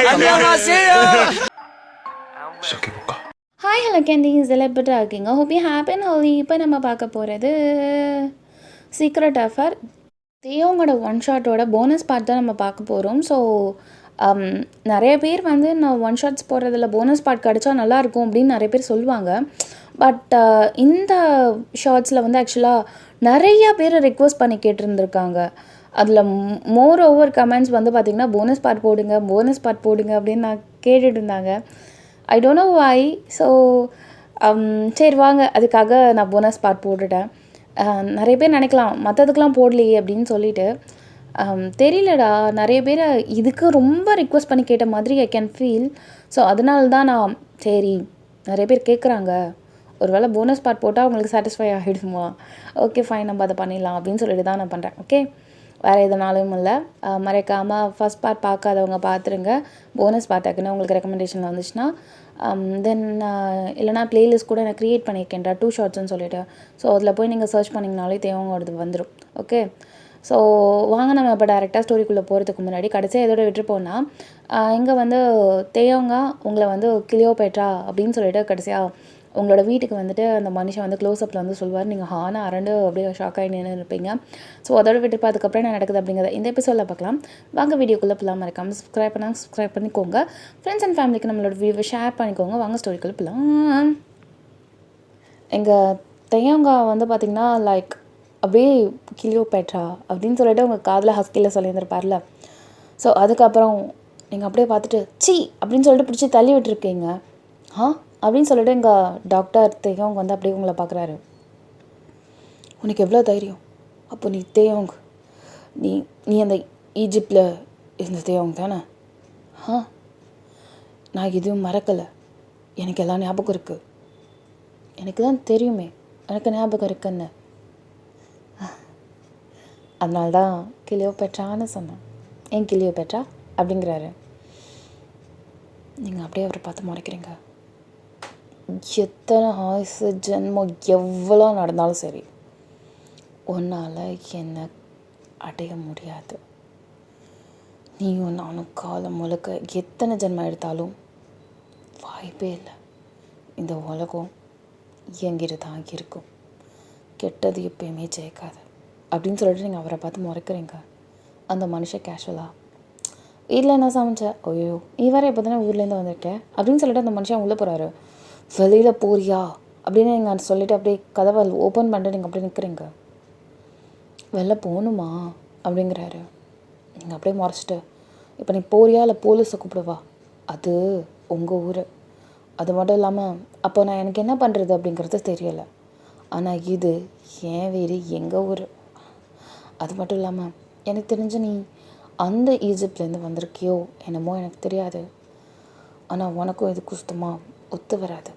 Hi hello candies எல்லாம் எப்படி இருக்கீங்க? Hope you happy and Holi. இப்போ நம்ம பார்க்க போகிறது சீக்ரெட் அஃபேர் தேவங்களோட ஒன் ஷாட்டோட போனஸ் பார்ட் தான் நம்ம பார்க்க போகிறோம். ஸோ நிறைய பேர் வந்து நான் ஒன் ஷாட்ஸ் போடுறதில்ல, போனஸ் பார்ட் கிடச்சா நல்லாயிருக்கும் அப்படின்னு நிறைய பேர் சொல்லுவாங்க. பட் இந்த ஷார்ட்ஸில் வந்து ஆக்சுவலாக நிறையா பேர் ரெக்வஸ்ட் பண்ணி கேட்டிருந்துருக்காங்க. அதில் மோர் ஓவர் கமெண்ட்ஸ் வந்து பார்த்திங்கன்னா போனஸ் பார்ட் போடுங்க, போனஸ் பார்ட் போடுங்க அப்படின்னு நான் கேட்டுட்டு இருந்தாங்க. I don't know why. So சரி வாங்க, அதுக்காக நான் போனஸ் பார்ட் போட்டுட்டேன். நிறைய பேர் நினைக்கலாம் மற்றதுக்கெலாம் போடலையே அப்படின்னு சொல்லிட்டு. தெரியலடா, நிறைய பேர் இதுக்கு ரொம்ப ரிக்வெஸ்ட் பண்ணி கேட்ட மாதிரி ஐ கேன் ஃபீல். ஸோ அதனால தான் நான் சரி நிறைய பேர் கேட்குறாங்க, ஒரு வேளை போனஸ் பார்ட் போட்டால் அவங்களுக்கு சாட்டிஸ்ஃபை ஆகிடுமா, ஓகே ஃபைன் நம்ம அதை பண்ணிடலாம் அப்படின்னு சொல்லிட்டு தான் நான் பண்ணுறேன். ஓகே, வேறு எதனாலும் இல்லை. மறக்காமல் ஃபஸ்ட் பார்ட் பார்க்காதவங்க பார்த்துருங்க. போனஸ் பார்ட்டாக்குன்னு உங்களுக்கு ரெக்கமெண்டேஷனில் வந்துச்சுன்னா தென் இல்லைனா ப்ளேலிஸ்ட் கூட நான் க்ரியேட் பண்ணியிருக்கேன்டா 2 ஷார்ட்ஸ்ன்னு சொல்லிவிட்டு. ஸோ அதில் போய் நீங்கள் சர்ச் பண்ணிங்கனாலே தேவங்களோடது வந்துடும். ஓகே, ஸோ வாங்க நம்ம இப்போ டேரெக்டாக ஸ்டோரிக்குள்ளே போகிறதுக்கு முன்னாடி கடைசியாக எதோட விட்டுருப்போன்னா இங்கே வந்து தேவங்க உங்களை வந்து கிளியோபேட்ரா அப்படின்னு சொல்லிட்டு கடைசியாக உங்களோட வீட்டுக்கு வந்துட்டு அந்த மனுஷன் வந்து க்ளோஸ்அப்பில் வந்து சொல்லுவார். நீங்கள் ஹானா அரண்டு அப்படியே ஷாக்காகி நின்று இருப்பீங்க. ஸோ அதோட விட்டுருப்பா அதுக்கப்புறம் என்ன நடக்குது அப்படிங்கிறத இந்த எபிசோடில் பார்க்கலாம். வாங்க வீடியோக்குள்ளே போகலாம். மறக்காமல் சப்ஸ்கிரைப் பண்ணிக்கோங்க. ஃப்ரெண்ட்ஸ் அண்ட் ஃபேமிலிக்கு நம்மளோட வீடியோவை ஷேர் பண்ணிக்கோங்க. வாங்க ஸ்டோரிக்குள்ளே போகலாம். எங்கள் தையங்கா வந்து பார்த்திங்கன்னா லைக் அப்படியே கிளியோபேட்ரா அப்படின்னு சொல்லிட்டு உங்கள் காதில் ஹஸ்கியில் சொல்லியிருந்திருப்பார்ல. ஸோ அதுக்கப்புறம் நீங்கள் அப்படியே பார்த்துட்டு சி அப்படின்னு சொல்லிட்டு பிடிச்சி தள்ளி விட்டுருக்கீங்க. அப்படின்னு சொல்லிட்டு எங்கள் டாக்டர் தேயோங் வந்து அப்படியே உங்களை பார்க்குறாரு. உனக்கு எவ்வளோ தைரியம்? அப்போ நீ தேயோங், நீ அந்த ஈஜிப்டில் இருந்த தேயோங் தானே? நான் எதுவும் மறக்கலை, எனக்கு எல்லாம் ஞாபகம் இருக்குது. எனக்கு தான் தெரியுமே எனக்கு ஞாபகம் இருக்குன்னு. அதனால தான் கிளியோபேட்ரான்னு சொன்னேன். ஏன் கிளியோபேட்ரா அப்படிங்கிறாரு. நீங்கள் அப்படியே அவரை பார்த்து முறைக்கிறீங்க. எத்தனை ஆயுசு ஜென்மம் எவ்வளோ நடந்தாலும் சரி உன்னால் என்னை அடைய முடியாது. நீயும் நானும் காலம் முழுக்க எத்தனை ஜென்மம் எடுத்தாலும் வாய்ப்பே இல்லை. இந்த உலகம் எங்கிட்ட தான் இருக்கும். கெட்டது எப்பயுமே ஜெயிக்காது அப்படின்னு சொல்லிட்டு நீங்கள் அவரை பார்த்து முறைக்கிறீங்க. அந்த மனுஷன் கேஷுவலாக வீட்டில் என்ன சமைச்சேன், ஐயோ நீ வேறு இப்போ தானே ஊர்லேருந்து வந்துட்டேன் அப்படின்னு சொல்லிட்டு அந்த மனுஷன் உள்ளே போகிறாரு. வெளியில் போறியா அப்படின்னு நீங்கள் சொல்லிவிட்டு அப்படியே கதவை ஓப்பன் பண்ணிட்டு நீங்கள் அப்படியே நிற்கிறீங்க. வெளில போகணுமா அப்படிங்கிறாரு. நீங்கள் அப்படியே முறைச்சிட்டு இப்போ நீ போறியா இல்லை போலீஸை கூப்பிடுவா, அது உங்கள் ஊர். அது மட்டும் இல்லாமல் அப்போ நான் எனக்கு என்ன பண்ணுறது அப்படிங்கிறது தெரியலை. ஆனால் இது என் வீடு, எங்கள் ஊர். அது மட்டும் இல்லாமல் எனக்கு தெரிஞ்ச நீ அந்த ஈஜிப்ட்லேருந்து வந்திருக்கியோ என்னமோ எனக்கு தெரியாது. ஆனால் உனக்கும் இதுக்கு சுத்தமாக ஒத்து வராது.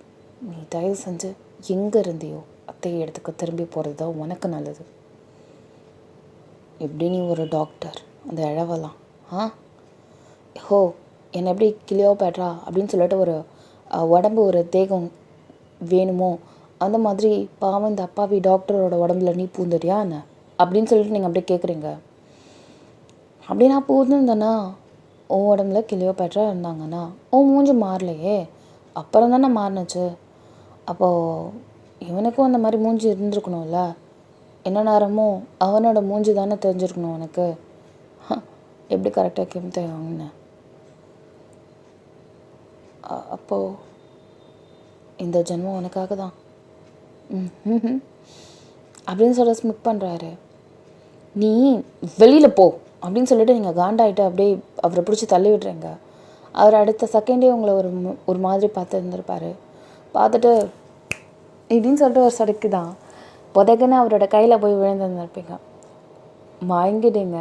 நீ தயவு செஞ்சு எங்கே இருந்தியோ அதே இடத்துக்கு திரும்பி போகிறது தான் உனக்கு நல்லது. எப்படி நீ ஒரு டாக்டர் அந்த இழவலாம் என்னை எப்படி கிளியோபேட்ரா அப்படின்னு சொல்லிட்டு ஒரு உடம்பு ஒரு தேகம் வேணுமோ அந்த மாதிரி பாவம் இந்த அப்பாவி டாக்டரோட உடம்புல நீ பூந்துட்டியா என்ன அப்படின்னு சொல்லிட்டு நீங்கள் அப்படியே கேட்குறீங்க. அப்படி நான் பூந்துருந்தேன்னா உன் உடம்புல கிளியோபேட்ரா இருந்தாங்கன்னா உன் மூஞ்சி மாறலையே, அப்புறம் தானே மாறினுச்சு. அப்போது இவனுக்கும் அந்த மாதிரி மூஞ்சி இருந்திருக்கணும்ல. என்ன நேரமும் அவனோட மூஞ்சி தானே தெரிஞ்சிருக்கணும் உனக்கு. எப்படி கரெக்டாக கேம்தாங்கன்னு. அப்போது இந்த ஜென்மம் உனக்காக தான் அப்படின்னு சொல்ல ஸ்மிக் பண்ணுறாரு. நீ வெளியில் போ அப்படின்னு சொல்லிட்டு நீங்கள் காண்டாயிட்டு அப்படியே அவரை பிடிச்சி தள்ளி விட்டுறீங்க. அவர் அடுத்த செகண்டே உங்களை ஒரு மாதிரி பார்த்து இருந்திருப்பார். பார்த்துட்டு இப்படின்னு சொல்லிட்டு ஒரு சடுக்கு தான் புதைக்குன்னு அவரோட கையில் போய் விழுந்துருந்துருப்பீங்க, வாங்கிட்டீங்க.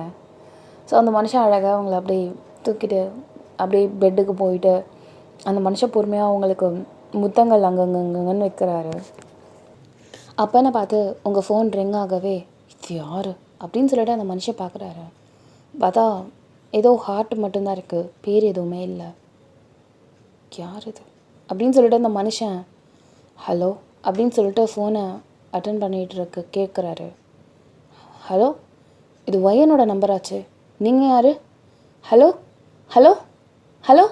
ஸோ அந்த மனுஷன் அழகாக அவங்கள அப்படியே தூக்கிட்டு அப்படியே பெட்டுக்கு போயிட்டு அந்த மனுஷன் பொறுமையாக அவங்களுக்கு முத்தங்கள் அங்கங்கங்கன்னு வைக்கிறாரு. அப்போன்னு பார்த்து உங்கள் ஃபோன் ரிங் ஆகவே இது யார் அப்படின்னு சொல்லிட்டு அந்த மனுஷன் பார்க்குறாரு. பார்த்தா ஏதோ ஹார்ட் மட்டும்தான் இருக்குது, பேர் எதுவுமே இல்லை. யார் இது அப்படின்னு சொல்லிட்டு அந்த மனுஷன் ஹலோ அப்படின்னு சொல்லிட்டு ஃபோனை அட்டன் பண்ணிகிட்டு கேட்குறாரு. ஹலோ, இது ஒய்யனோட நம்பராச்சு, நீங்கள் யார்? ஹலோ ஹலோ ஹலோ,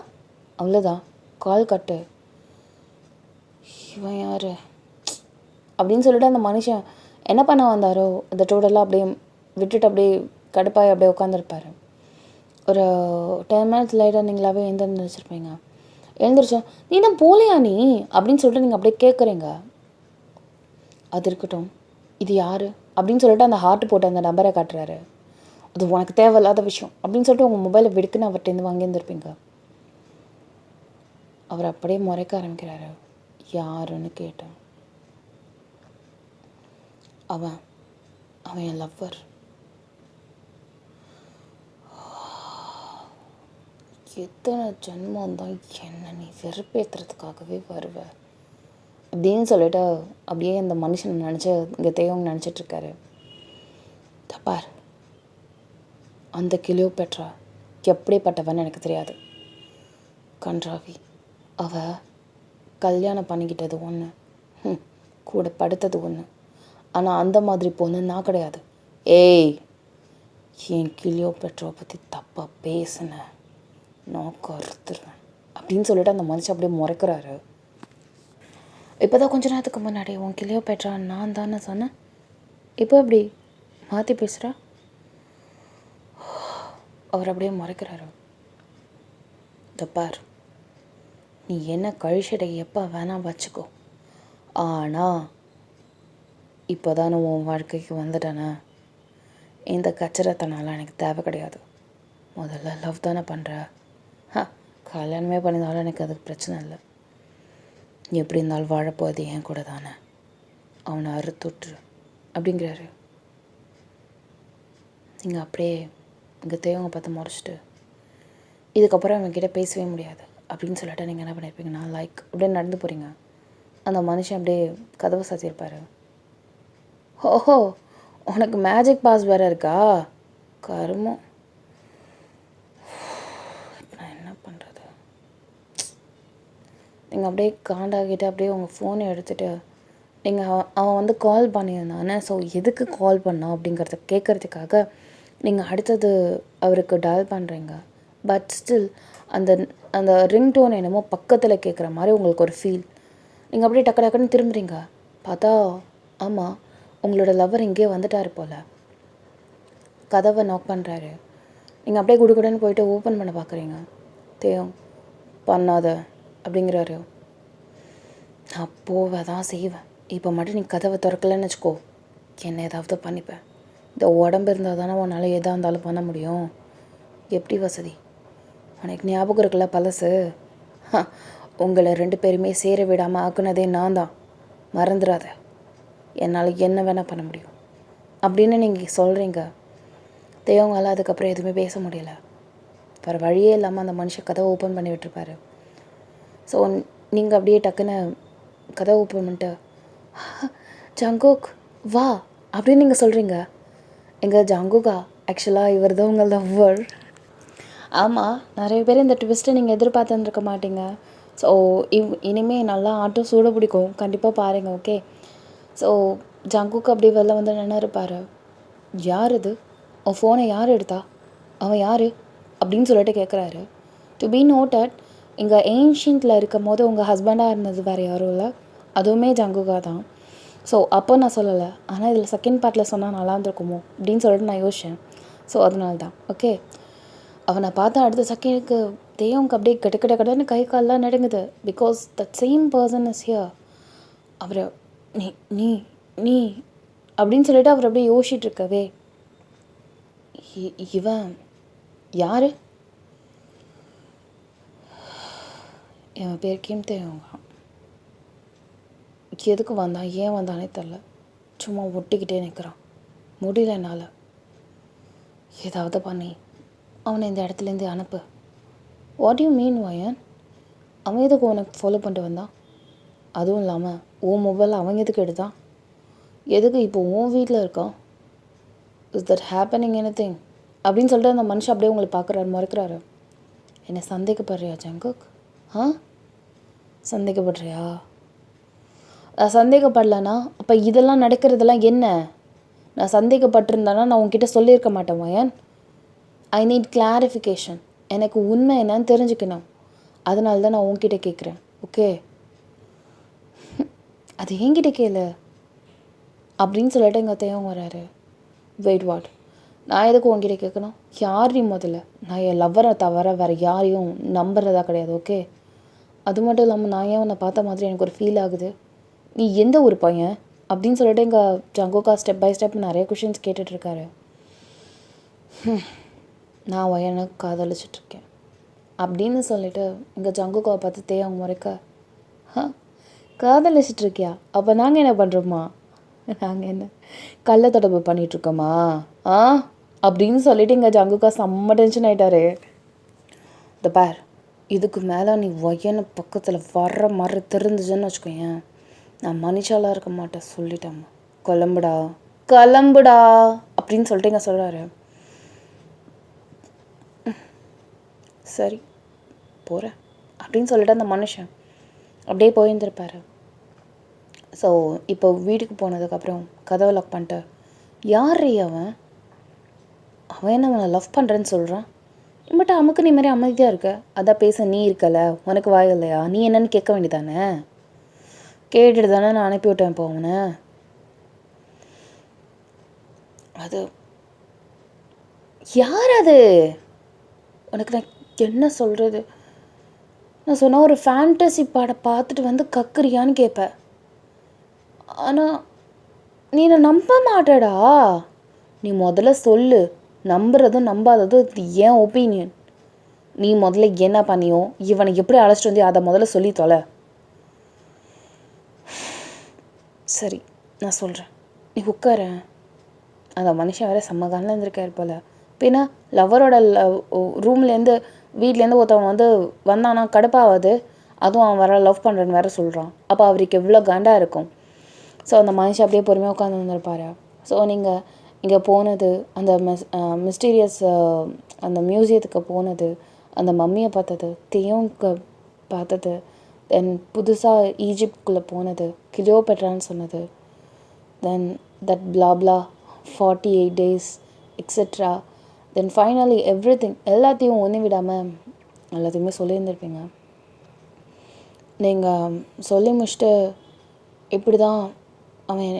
அவ்வளோதான், கால் கட்டு. இவன் யார் அப்படின்னு சொல்லிட்டு அந்த மனுஷன் என்ன பண்ண வந்தாரோ அந்த டோட்டலாக அப்படியே விட்டுட்டு அப்படியே கடுப்பாய் அப்படியே உட்காந்துருப்பார். ஒரு 10 மினிட்ஸ் லைட்டாக நீங்களாவே எழுந்திருந்து வச்சுருப்பீங்க. எழுந்திரிச்சோம், நீ தான் போலியா நீ அப்படின்னு சொல்லிட்டு நீங்கள் அப்படியே கேட்குறீங்க. அது இருக்கட்டும், இது யார் அப்படின்னு சொல்லிட்டு அந்த ஹார்ட் போட்டு அந்த நம்பரை காட்டுறாரு. அது உனக்கு தேவையில்லாத விஷயம் அப்படின்னு சொல்லிட்டு உங்கள் மொபைலை விடுக்குன்னு அவர்கிட்டருந்து வாங்கியிருந்துருப்பீங்க. அவர் அப்படியே முறைக்க ஆரம்பிக்கிறாரு. யாருன்னு கேட்டேன். அவன் என் லவ்வர். எத்தனை ஜென்மம் தான் என்ன நீ வெறுப்பேற்றுறதுக்காகவே வருவ அப்படின்னு சொல்லிட்டு அப்படியே அந்த மனுஷனை நினச்சி இங்கே தேவங்க நினச்சிட்ருக்காரு. தப்பார், அந்த கிளியோபேட்ரா எப்படிப்பட்டவன்னு எனக்கு தெரியாது. கன்றாவி, அவள் கல்யாணம் பண்ணிக்கிட்டது ஒன்று, கூட படுத்தது ஒன்று. ஆனால் அந்த மாதிரி பொண்ணு நான் கிடையாது. ஏய், என் கிளியோபேட்ராவை பற்றி தப்பாக பேசினேன், நான் கருத்துருவேன் அப்படின்னு சொல்லிட்டு அந்த மனுஷன் அப்படியே முறைக்கிறாரு. இப்போ தான் கொஞ்ச நேரத்துக்கு முன்னாடி உன் கிளியோபேட்ரா நான் தானே சொன்னேன், இப்போ எப்படி மாற்றி பேசுகிறா? அவர் அப்படியே முறைக்கிறாரு. தப்பார், நீ என்ன கழிச்சடை எப்போ வேணால் வச்சுக்கோ, ஆனால் இப்போ தானே உன் வாழ்க்கைக்கு வந்துட்டானே, இந்த கச்சரத்தனால எனக்கு தேவை கிடையாது. முதல்ல லவ் தானே பண்ணுற, கல்யாணமே பண்ணியிருந்தாலும் எனக்கு அதுக்கு பிரச்சனை இல்லை. எப்படி இருந்தாலும் வாழப்போகுது என் கூட தானே, அவனை அறுத்துட்ரு அப்படிங்கிறாரு. நீங்கள் அப்படியே இங்கே தேவங்க பார்த்து முறைச்சிட்டு இதுக்கப்புறம் அவங்கக்கிட்ட பேசவே முடியாது அப்படின்னு சொல்லிட்டு நீங்கள் என்ன பண்ணியிருப்பீங்கன்னா லைக் அப்படியே நடந்து போகிறீங்க. அந்த மனுஷன் அப்படியே கதவை சாத்தியிருப்பார். ஓஹோ, உனக்கு மேஜிக் பாஸ் வேறு இருக்கா? கருமம், நான் என்ன பண்ணுறது? நீங்கள் அப்படியே காண்டாகிட்டு அப்படியே உங்கள் ஃபோனை எடுத்துகிட்டு நீங்கள் அவன் வந்து கால் பண்ணியிருந்தானே, ஸோ எதுக்கு கால் பண்ணான் அப்படிங்கிறத கேட்குறதுக்காக நீங்கள் அடுத்தது அவருக்கு டயல் பண்ணுறீங்க. பட் ஸ்டில் அந்த அந்த ரிங்டோன் என்னமோ பக்கத்தில் கேட்குற மாதிரி உங்களுக்கு ஒரு ஃபீல். நீங்கள் அப்படியே டக்கு டக்குன்னு திரும்புறீங்க. பார்த்தா ஆமாம், உங்களோட லவ்வர் இங்கேயே வந்துட்டார் போல். கதவை நாக் பண்ணுறாரு. நீங்கள் அப்படியே குடுகுடுன்னு போயிட்டு ஓப்பன் பண்ண பார்க்குறீங்க. தேவம் பண்ணாத அப்படிங்கிறாரு. நான் போவே தான் செய்வேன், இப்போ மட்டும் நீ கதவை திறக்கலன்னு வச்சுக்கோ, என்ன ஏதாவது பண்ணிப்பேன். இந்த உடம்பு இருந்தால் தானே உன்னால் எதாக இருந்தாலும் பண்ண முடியும். எப்படி வசதி உனக்கு ஞாபகம் இருக்குல்ல பழசு? உங்களை 2 பேருமே சேர விடாமல் ஆக்குனதே நான் தான், மறந்துடாத. என்னால் என்ன வேணால் பண்ண முடியும் அப்படின்னு நீங்கள் சொல்கிறீங்க. தேவங்களால் அதுக்கப்புறம் எதுவுமே பேச முடியலை. வேறு வழியே இல்லாமல் அந்த மனுஷன் கதவை ஓப்பன் பண்ணி விட்டுருப்பாரு. ஸோ நீங்கள் அப்படியே டக்குன்னு கதவை ஓப்பன் பண்ணிட்டு ஜங்குக் வா அப்படின்னு நீங்கள் சொல்கிறீங்க. எங்கள் ஜங்குகா ஆக்சுவலாக இவர் தான் உங்கள் லவ்வர். ஆமாம், நிறைய பேர் இந்த ட்விஸ்ட்டை நீங்கள் எதிர்பார்த்துருக்க மாட்டீங்க. ஸோ இனிமேல் நல்லா ஆட்டம் சூட பிடிக்கும், கண்டிப்பாக பாருங்கள். ஓகே, ஸோ ஜங்குக்கு அப்படி வெளில வந்து நின்று இருப்பார். யார் இது, உன் ஃபோனை யார் எடுத்தா, அவன் யார் அப்படின்னு சொல்லிட்டு கேட்குறாரு. டு பி நோட்டட், இங்கே ஏன்ஷியன்ட்டில் இருக்கும் போது உங்கள் ஹஸ்பண்டாக இருந்தது வேறு யாரும் இல்லை, அதுவுமே ஜங்குகா தான். ஸோ அப்போ நான் சொல்லலை, ஆனால் இதில் செகண்ட் பார்ட்டில் சொன்னால் நல்லா இருந்திருக்குமோ அப்படின்னு சொல்லிட்டு நான் யோசித்தேன். ஸோ அதனால தான். ஓகே, அவனை பார்த்தா அடுத்த செகண்டுக்கு தேவங்க அப்படியே கடன்னு கை கால்லாம் நடுங்குது. Because that same person is here. அவர் நீ நீ நீ அப்படின்னு சொல்லிட்டு அவர் அப்படியே யோசிச்சுட்டு இருக்கவே, இவன் யார்? என் பேர் கிம் தேவங்க. எதுக்கு வந்தான், ஏன் வந்தானே தெரில, சும்மா ஒட்டிக்கிட்டே நிற்கிறான். முடியல என்னால், ஏதாவது பண்ணி அவனை இந்த இடத்துலேருந்து அனுப்பு. வாட் யூ மீன் வயன்? அவன் எதுக்கு உனக்கு ஃபாலோ பண்ணிட்டு வந்தான்? அதுவும் இல்லாமல் உன் மொபைல் அவன் எதுக்கு எடுத்தான்? எதுக்கு இப்போ உன் வீட்டில் இருக்கான்? இஸ் தட் ஹேப்பனிங் எனிதிங் அப்படின்னு சொல்லிட்டு அந்த மனுஷன் அப்படியே உங்களை பார்க்குறாரு, முறைக்கிறாரு. என்னை சந்தேகப்படுறியா ஜங்குக்? சந்தேகப்படுறியா? சந்தேகப்படலனா அப்போ இதெல்லாம் நடக்கிறதெல்லாம் என்ன? நான் சந்தேகப்பட்டிருந்தேன்னா நான் உன்கிட்ட சொல்லியிருக்க மாட்டேன் வயன். I need clarification. எனக்கு உண்மை என்னன்னு தெரிஞ்சுக்கணும். அதனால தான் நான் உன்கிட்ட கேட்குறேன். ஓகே, அது என்கிட்ட கேளு அப்படின்னு சொல்லிட்டு எங்கள் அத்தையும் வராரு. வெயிட் வாட், நான் எதுக்கு உங்ககிட்ட கேட்கணும்? யார் நீ முதல்ல? நான் என் லவ்வரை தவிர வேறு யாரையும் நம்புறதா கிடையாது. ஓகே, அது மட்டும் இல்லாமல் நான் ஏன் உன்னை பார்த்த மாதிரி எனக்கு ஒரு ஃபீல் ஆகுது. நீ எந்த ஒரு பையன் அப்படின்னு சொல்லிட்டு எங்கள் ஜங்குக்கா ஸ்டெப் பை ஸ்டெப் நிறைய கொஷின்ஸ் கேட்டுட்ருக்காரு. நான் வயனை காதலிச்சிட்ருக்கேன் அப்படின்னு சொல்லிட்டு எங்கள் ஜங்குக்காவை பார்த்து தேவங்க முறைக்க, காதலிச்சிட்ருக்கியா? அப்போ நாங்கள் என்ன பண்ணுறோமா? நாங்கள் என்ன கள்ள தொடர்பு பண்ணிகிட்ருக்கோமா? அப்படின்னு சொல்லிட்டு எங்கள் ஜங்குக்கா செம்ம டென்ஷன் ஆகிட்டாரு. இந்த பார், இதுக்கு மேலே நீ ஒயனை பக்கத்தில் வர்ற மாதிரி தெரிஞ்சுன்னு வச்சுக்கோயேன், நான் மனுஷாலாக இருக்க மாட்டேன் சொல்லிட்டேம்மா. கிளம்புடா கிளம்புடா அப்படின்னு சொல்லிட்டு எங்க சொல்கிறாரு. சரி போகிறேன் அப்படின்னு சொல்லிட்டு அந்த மனுஷன் அப்படியே போயிருந்திருப்பார். ஸோ இப்போ வீட்டுக்கு போனதுக்கப்புறம் கதவை லாக் பண்ணிட்டு, யார் அவன் அவன் என்ன அவனை லவ் பண்ணுறேன்னு சொல்கிறான், பட் அமுக்கு நீ மாதிரி அமைதியாக இருக்க, அதான் பேச நீ இருக்கல, உனக்கு வாய் இல்லையா? நீ என்னன்னு கேட்க வேண்டியதானே? கேட்டுட்டு தானே நான் அனுப்பி விட்டேன் இப்போ அவனை. அது யார் அது? உனக்கு நான் என்ன சொல்கிறது? நான் சொன்னால் ஒரு ஃபேண்டசி பாடம் பார்த்துட்டு வந்து கக்குறியான்னு கேட்பேன். ஆனால் நீ நான் நம்ப மாட்டேடா. நீ முதல்ல சொல்லு, நம்புறதும் நம்பாததும் இது ஏன் ஒப்பீனியன். நீ முதல்ல என்ன பண்ணியோ, இவனை எப்படி அழைச்சிட்டு வந்தியோ அதை முதல்ல சொல்லி தொலை. சரி நான் சொல்கிறேன், நீ உட்கார. அந்த மனுஷன் வேறு செம்மகாலில் இருந்திருக்காரு போல். பின்னா லவ்வரோட ரூம்லேருந்து வீட்லேருந்து ஒருத்தவன் வந்து வந்தானா கடுப்பாகாது, அதுவும் அவன் வர லவ் பண்ணுறேன்னு வேறு சொல்கிறான். அப்போ அவருக்கு எவ்வளோ காண்டாக இருக்கும். ஸோ அந்த மனுஷன் அப்படியே பொறுமையாக உட்காந்து வந்திருப்பார். ஸோ நீங்கள் இங்கே போனது, அந்த மிஸ்டீரியஸ் அந்த மியூசியத்துக்கு போனது, அந்த மம்மியை பார்த்தது, தேயோங்க பார்த்தது, தென் புதுசாக ஈஜிப்ட்குள்ளே போனது, கிளியோபெட்ரான்னு சொன்னது, then that blah blah 48 days etcetera, then finally everything எல்லாத்தையும் ஒன்று விடாமல் எல்லாத்தையுமே சொல்லியிருந்திருப்பீங்க. நீங்கள் சொல்லி முடிச்சுட்டு இப்படி தான் அவன்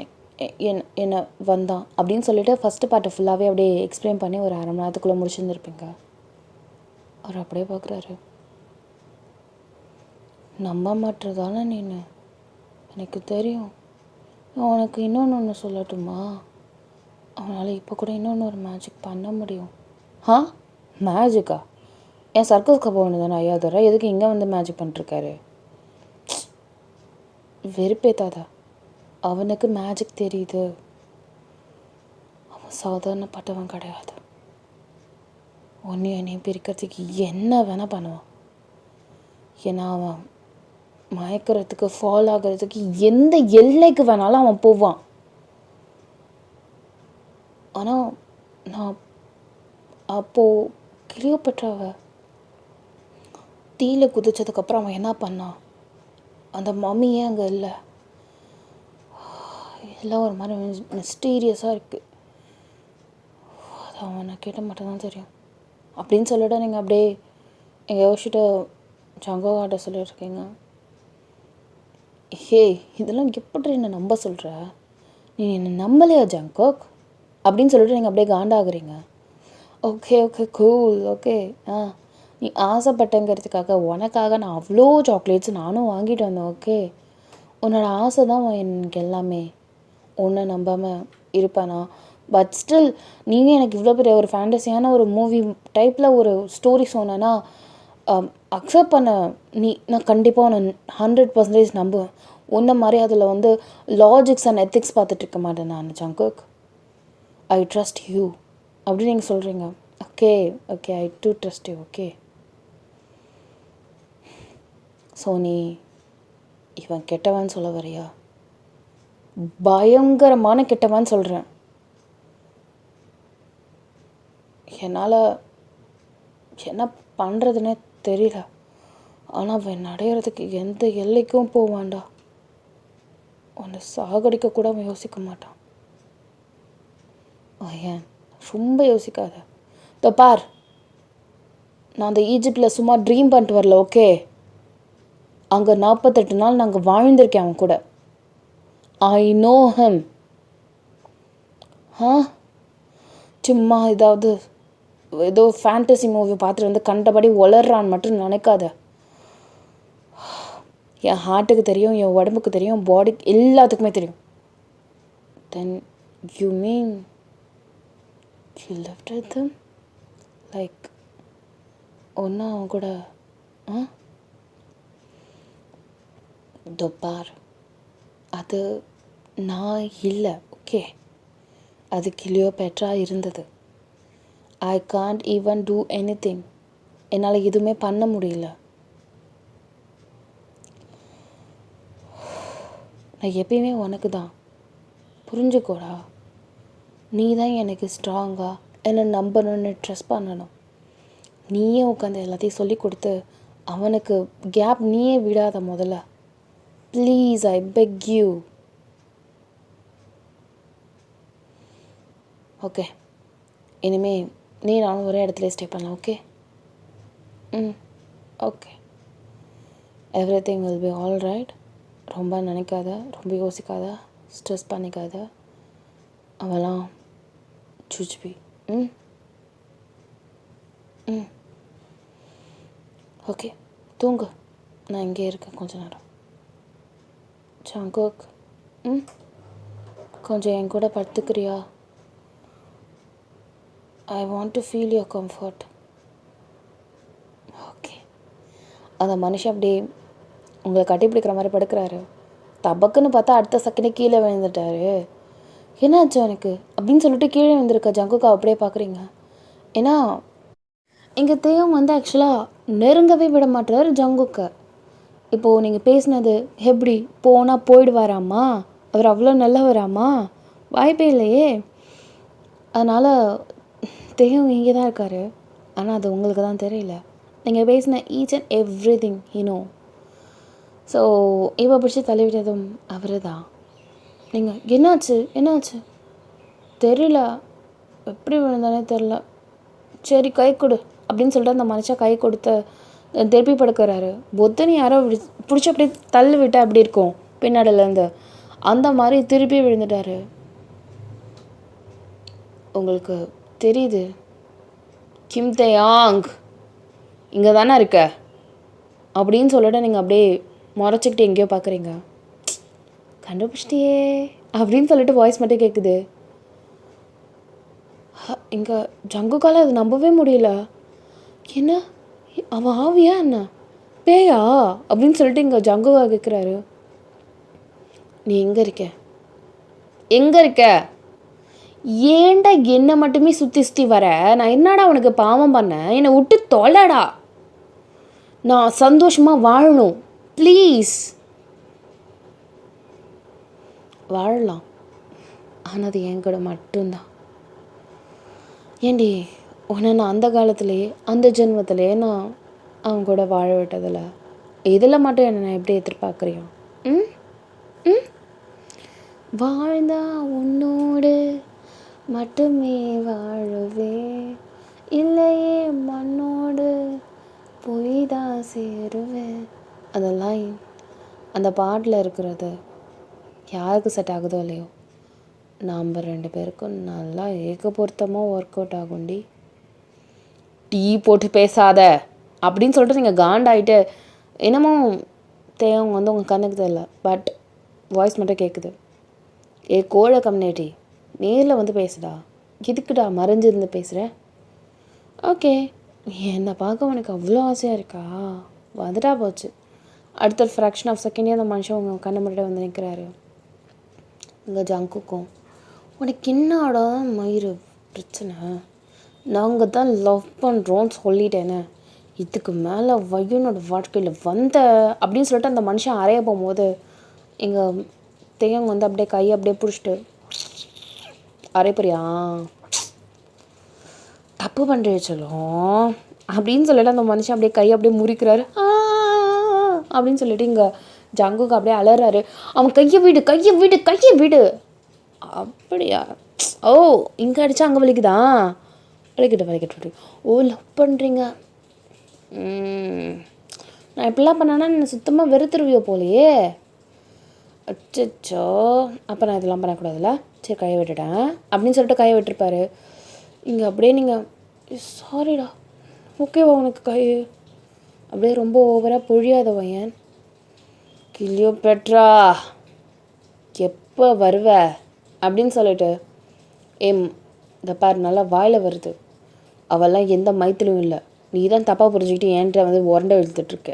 என்னை வந்தான் அப்படின்னு சொல்லிட்டு ஃபஸ்ட்டு பார்ட்டை ஃபுல்லாகவே அப்படியே எக்ஸ்பிளைன் பண்ணி ஒரு 1/2 மணி நேரத்துக்குள்ளே முடிச்சுருந்துருப்பீங்க. அவர் அப்படியே பார்க்குறாரு. நம்ப மாட்டுறதானே நீನು? எனக்கு தெரியும். உனக்கு இன்னொன்று சொல்லட்டுமா? அவனால் இப்போ கூட ஒரு மேஜிக் பண்ண முடியும். மேஜிக்கா? என் சர்க்கஸ்க்கு போகணும் தானே ஐயா தர, எதுக்கு இங்கே வந்து மேஜிக் பண்ணிட்டுருக்காரு? வெறுப்பேத்தாதா? அவனுக்கு மேஜிக் தெரியுது. அவன் சாதாரணப்பட்டவன் கிடையாது. என்னையும் பிரிக்கிறதுக்கு என்ன வேணால் பண்ணுவான். ஏன்னா அவன் மயக்கிறதுக்கு, ஃபால் ஆகிறதுக்கு எந்த எல்லைக்கு வேணாலும் அவன் போவான். ஆனால் நான் அப்போது கிளியோபெட்ராவை தீயில குதிச்சதுக்கப்புறம் அவன் என்ன பண்ணான்? அந்த மம்மியே அங்கே இல்லை. எல்லாம் ஒரு மாதிரி மிஸ்டீரியஸாக இருக்குது. அது அவனை கேட்ட மட்டும்தான் தெரியும் அப்படின்னு சொல்லிவிட்டு நீங்கள் அப்படியே எங்கள் யோசிச்சுட்டு ஜங்கோவாட்ட சொல்லிட்டுருக்கீங்க. இதெல்லாம் எப்படி என்ன நம்ப சொல்கிற? நீ என்னை நம்பலையா ஜங்கோக் அப்படின்னு சொல்லிட்டு நீங்கள் அப்படியே காண்டாகிறீங்க. Okay cool. ஓகே நீ ஆசைப்பட்டங்கிறதுக்காக உனக்காக நான் அவ்வளோ சாக்லேட்ஸ் நானும் வாங்கிட்டு வந்தேன். ஓகே, உன்னோட ஆசை தான் எனக்கு எல்லாமே. ஒன்றை நம்பாமல் இருப்பேனா? பட் ஸ்டில் நீங்கள் எனக்கு இவ்வளோ பெரிய ஒரு ஃபேண்டஸியான ஒரு மூவி டைப்பில் ஒரு ஸ்டோரி சொன்னேன்னா அக்செப்ட் பண்ண நான் கண்டிப்பாக உன்னை 100% நம்புவேன். உன்ன மாதிரி அதில் வந்து லாஜிக்ஸ் அண்ட் எத்திக்ஸ் பார்த்துட்ருக்க மாட்டேன் நான் ஜங்கோக். ஐ ட்ரஸ்ட் யூ அப்படின்னு நீங்கள் சொல்கிறீங்க. Okay I do trust you. Okay, so நீ இவன் கெட்டவன் சொல்ல வரியா? பயங்கரமான கெட்டவன் சொல்கிறேன். என்னால் என்ன பண்ணுறதுனே தெரியல. ஆனால் அவன் அடையிறதுக்கு எந்த எல்லைக்கும் போவான்டா. உன்னை சாகடிக்க கூட அவன் யோசிக்க மாட்டான். ஏன் ரொம்ப யோசிக்காத. பார், நான் அந்த ஈஜிப்டில் சும்மா ட்ரீம் பண்ணிட்டு வரல. ஓகே, அங்கே 48 நாள் நாங்கள் வாழ்ந்திருக்கேன் அவன் கூட. I know him. சும்மா ஏதோ ஃபேண்டசி மூவி பார்த்துட்டு வந்து கண்டபடி வளர்றான்னு மட்டும் நினைக்காத. என் ஹார்ட்டுக்கு தெரியும், என் உடம்புக்கு தெரியும், பாடிக்கு எல்லாத்துக்குமே தெரியும். Then you mean you left with him? Like ஒன்றா அவன் கூட பார், அது நான் இல்லை. ஓகே, அது கிளியோபேட்ரா இருந்தது. I can't even two anything. என்னால் எதுவுமே பண்ண முடியல. நான் எப்பயுமே உனக்கு தான். புரிஞ்சுக்கோடா. நீ தான் எனக்கு ஸ்ட்ராங்காக என்னை நம்பணும்னு ட்ரஸ்ட் பண்ணணும். நீயே உட்காந்து எல்லாத்தையும் சொல்லி கொடுத்து அவனுக்கு கேப் நீயே விடாத முதல்ல. Please, I peg you. Okay, இனிமேல் நீ நானும் ஒரே இடத்துல ஸ்டே பண்ணலாம். Okay? Okay, everything will be all right. ரொம்ப நினைக்காத, ரொம்ப யோசிக்காத, ஸ்ட்ரெஸ் பண்ணிக்காத. அவெல்லாம் சுச்பி. ஓகே, தூங்கு. நான் இங்கே இருக்கேன் கொஞ்ச நேரம். ஜங்குக், கொஞ்சம் என் கூட படுத்துக்கிறியா? I want to feel your comfort. Okay. அந்த மனுஷன் அப்படியே உங்களை கட்டி பிடிக்கிற மாதிரி படுக்கிறாரு. தபக்குன்னு பார்த்தா அடுத்த செகண்டே கீழே விழுந்துட்டாரு. என்னாச்சு எனக்கு அப்படின்னு சொல்லிட்டு கீழே விழுந்திருக்க ஜங்குக்கா அப்படியே பார்க்குறீங்க. ஏன்னா எங்கள் தேவம் வந்து ஆக்சுவலாக நெருங்கவே விட மாட்டார் ஜங்குக்கை. இப்போது நீங்கள் பேசினது எப்படி போனால் போயிடுவாராம்மா, அவர் அவ்வளோ நல்லவராம்மா? வாய்ப்பே இல்லையே. அதனால் தேவம் இங்கே தான் இருக்கார். ஆனால் அது உங்களுக்கு தான் தெரியல. நீங்கள் பேசின each and every thing you know. So இவ பிடிச்சி தள்ளிவிட்டதும் அவர் தான். நீங்கள் என்னாச்சு தெரியல, எப்படி விழுந்தானே தெரில, சரி கை கொடு அப்படின்னு சொல்லிட்டு அந்த மனுஷன் கை கொடுத்து திருப்பி படுக்கிறாரு. பொத்துன்னு யாரோ பிடிச்சி அப்படியே தள்ளி விட்டால் அப்படி இருக்கும் பின்னாடிலேருந்து, அந்த மாதிரி திருப்பி விழுந்துட்டாரு. உங்களுக்கு தெரியுது, கிம் தேயாங் இங்கே தானே இருக்க அப்படின்னு சொல்லிட்டு நீங்கள் அப்படியே முறைச்சிக்கிட்டு எங்கேயோ பார்க்குறீங்க. கண்டுபிடிச்சிட்டியே அப்படின்னு சொல்லிட்டு வாய்ஸ் மட்டும் கேட்குது. இங்கே ஜங்குக்கால அது நம்பவே முடியல. என்ன அவன் ஆவியா என்ன பேயா அப்படின்னு சொல்லிட்டு இங்கே ஜங்குக்கா கேட்குறாரு. நீ எங்கே இருக்க? ஏன்டா என்னை மட்டுமே சுற்றி வர? நான் என்னடா உனக்கு பாவம் பண்ணேன்? என்னை விட்டு தொலைடா. நான் சந்தோஷமாக வாழணும். ப்ளீஸ். வாழலாம், ஆனால் அது என் கூட மட்டும்தான். ஏண்டி உன்னை நான் அந்த காலத்துலேயே அந்த ஜென்மத்திலேயே நான் அவன் கூட வாழ விட்டதில்ல. இதில் மட்டும் என்னை நான் எப்படி எதிர்பார்க்குறியோ? வாழ்ந்தா உன்னோடு மட்டுமே வாழவே, இல்லையே மண்ணோடு போய் தான் சேருவேன். அதெல்லாம் அந்த பாட்டில் இருக்கிறது யாருக்கு செட் ஆகுதோ இல்லையோ, நாம் 2 பேருக்கும் நல்லா ஏக பொருத்தமாக ஒர்க் அவுட் ஆகும்டி. டீ போட்டு பேசாத அப்படின்னு சொல்லிட்டு நீங்கள் காண்டாயிட்டு என்னமோ தேவங்க வந்து உங்கள் கண்ணுக்கு தெரியல, பட் வாய்ஸ் மட்டும் கேட்குது. கோழ கம்யூனிட்டி நேரில் வந்து பேசுடா, எதுக்குடா மறைஞ்சிருந்து பேசுகிறேன்? ஓகே, என்னை பார்க்க உனக்கு அவ்வளோ ஆசையாக இருக்கா? வந்துட்டா போச்சு. அடுத்த ஃப்ராக்ஷன் ஆஃப் செகண்டே அந்த மனுஷன் உங்கள் கண்ணு முன்னாடி வந்து நிற்கிறாரு. இங்கே ஜங்குக்கும் உனக்கு என்னடா மயிறு பிரச்சனை? நாங்கள் தான் லவ் பண்ணுறோன்னு சொல்லிட்டேனே, இதுக்கு மேலே வையனோட வாழ்க்கையில் வந்த அப்படின்னு சொல்லிட்டு அந்த மனுஷன் அறைய போகும்போது எங்கள் தேவங்க வந்து அப்படியே கையை அப்படியே பிடிச்சிட்டு அரைப்பறியா தப்பு பண்ணுறே சொல்லும் அப்படின்னு சொல்லிட்டு அந்த மனுஷன் அப்படியே கையை அப்படியே முறிக்கிறாரு. அப்படின்னு சொல்லிட்டு இங்கே ஜங்குக்கு அப்படியே அலறாரு. அவன் கையை விடு. அப்படியா? ஓ, இங்கே அடித்தா அங்கே வலிக்குதா? வலிக்கட்டும். ஓ, லவ் பண்ணுறீங்க. நான் இப்படிலாம் பண்ணேன்னா என்னை சுத்தமாக வெறுத்துருவியோ போலையே. அச்சோ, அப்போ நான் இதெல்லாம் பண்ணக்கூடாதுல்ல, சரி கையை விட்டுட்டேன் அப்படின்னு சொல்லிட்டு கையை விட்டுருப்பாரு. இங்கே அப்படியே நீங்கள் சாரிடா, ஓகேவா உனக்கு கை, அப்படியே ரொம்ப ஓவராக பொழியாத பையன். கிளியோ பெட்ரா எப்போ வருவ அப்படின்னு சொல்லிட்டு இந்த பாரு நல்லா வாயில் வருது, அவெல்லாம் எந்த மைத்திலும் இல்லை, நீ தான் தப்பாக புரிஞ்சுக்கிட்டு என்கிட்ட வந்து உரண்டை இழுத்துட்ருக்க.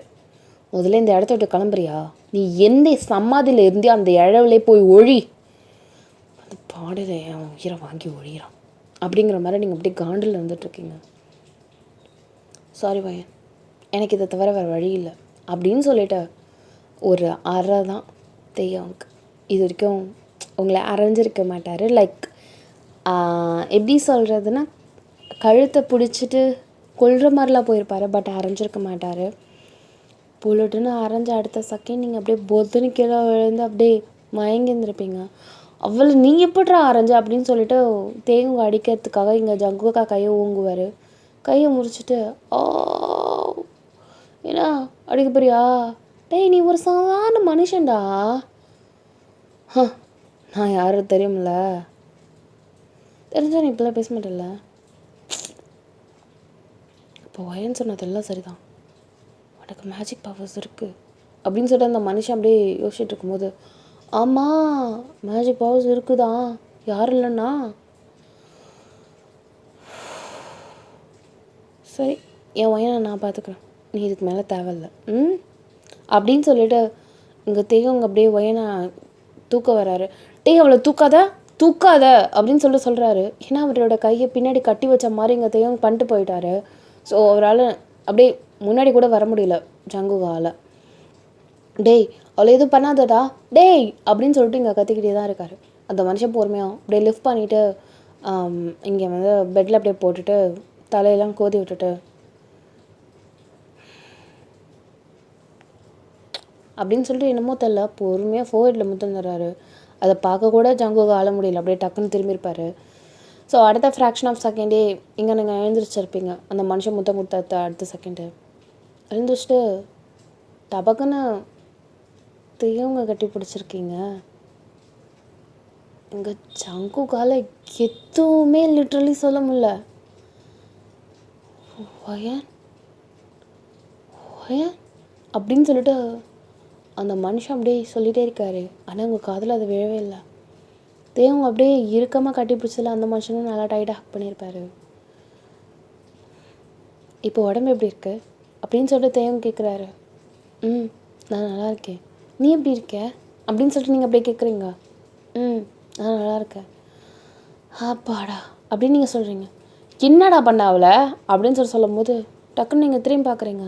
முதல்ல இந்த இடத்த விட்டு கிளம்புறியா? நீ எந்த சமாதியில் இருந்தே அந்த இழவுலே போய் ஒழி. அது பாடல என் உயிரை வாங்கி ஒழிகிறான் அப்படிங்கிற மாதிரி நீங்கள் அப்படியே காண்டில் வந்துட்டுருக்கீங்க. சாரி பையன், எனக்கு இதை தவிர வேறு வழி இல்லை அப்படின்னு சொல்லிட்டு ஒரு அறை தான் தெய்வம்க்கு. இது வரைக்கும் உங்களை அரைஞ்சிருக்க மாட்டார். லைக் எப்படி சொல்கிறதுனா, கழுத்தை பிடிச்சிட்டு கொல்ற மாதிரிலாம் போயிருப்பார், பட் அரைஞ்சிருக்க மாட்டார். புல்லட்டுன்னு அரைஞ்ச அடுத்த செகண்ட் நீங்கள் அப்படியே பொத்துன்னு கீழே விழுந்து அப்படியே மயங்கி இருந்திருப்பீங்க. அவ்வளோ நீ எப்படிறா அரைஞ்ச அப்படின்னு சொல்லிட்டு தேங்காய் அடிக்கிறதுக்காக இங்கே ஜங்குக்கா கையை ஓங்குவார். கையை முறிச்சிட்டு ஏன்னா அடிக்க போறியா? டேய், நீ ஒரு சாதாரண மனுஷன்டா. நான் யாரும் தெரியுமில்ல, தெரிஞ்சா நீ இப்போலாம் பேச மாட்டேல்ல. இப்போ வயன்னு சொன்னதெல்லாம் சரிதான், உனக்கு மேஜிக் பவர்ஸ் இருக்குது அப்படின்னு சொல்லிட்டு அந்த மனுஷன் அப்படியே யோசிச்சுட்டு இருக்கும்போது, ஆமாம் மேஜிக் பவர்ஸ் இருக்குதான், யார் இல்லைன்னா. சரி, என் வயனை நான் பார்த்துக்குறேன், நீ இதுக்கு மேலே தேவையில்லை அப்படின்னு சொல்லிட்டு இங்கே தேவங்க அப்படியே வயனை தூக்க வராரு. அவளை தூக்காத அப்படின்னு சொல்கிறாரு. ஏன்னா அவரோட கையை பின்னாடி கட்டி வச்ச மாதிரி இங்கே தேவங்க பண்ணிட்டு போயிட்டாரு. ஸோ அவரால் அப்படியே முன்னாடி கூட வர முடியல ஜங்குகாவில். டேய் அவளை எதுவும் பண்ணாதடா டேய் அப்படின்னு சொல்லிட்டு இங்கே கத்திக்கிட்டே தான் இருக்காரு. அந்த மனுஷன் பொறுமையாக அப்படியே லிஃப்ட் பண்ணிவிட்டு இங்கே வந்து பெட்டில் அப்படியே போட்டுட்டு தலையெல்லாம் கோதி விட்டுட்டு அப்படின்னு சொல்லிட்டு என்னமோ தெரியல பொறுமையாக ஃபோர்ஹெட்டில் முத்தம் தர்றாரு. அதை பார்க்க கூட ஜங்குகா ஆள முடியல, அப்படியே டக்குன்னு திரும்பியிருப்பார். ஸோ அடுத்த ஃப்ராக்ஷன் ஆஃப் செகண்டே இங்கே நீங்கள் எழுந்திரிச்சிருப்பீங்க. அந்த மனுஷன் முத்தம் கொடுத்த அடுத்த செகண்டு எழுந்திரிச்சிட்டு டபக்குன்னு தெய்வங்க கட்டி பிடிச்சிருக்கீங்க. இங்கே ஜங்குகால எதுவுமே லிட்ரலி சொல்ல முடியல. வயன் அப்படின்னு சொல்லிட்டு அந்த மனுஷன் அப்படியே சொல்லிகிட்டே இருக்காரு. ஆனால் உங்கள் காதில் அது விழவே இல்லை. தேவங்க அப்படியே இறுக்கமாக கட்டி பிடிச்சதில் அந்த மனுஷனும் நல்லா டைட்டாக ஹக் பண்ணியிருப்பாரு. இப்போ உடம்பு எப்படி இருக்கு அப்படின்னு சொல்லிட்டு தேவங்க கேட்குறாரு. நான் நல்லா இருக்கேன், நீ எப்படி இருக்க அப்படின்னு சொல்லிட்டு நீங்கள் அப்படியே கேட்குறீங்க. நான் நல்லா இருக்கேன். ஆப்பாடா அப்படின்னு நீங்கள் சொல்கிறீங்க. என்னடா பண்ண அவளை அப்படின்னு சொல்லும் போது டக்குன்னு நீங்கள் திரும்பி பார்க்குறீங்க.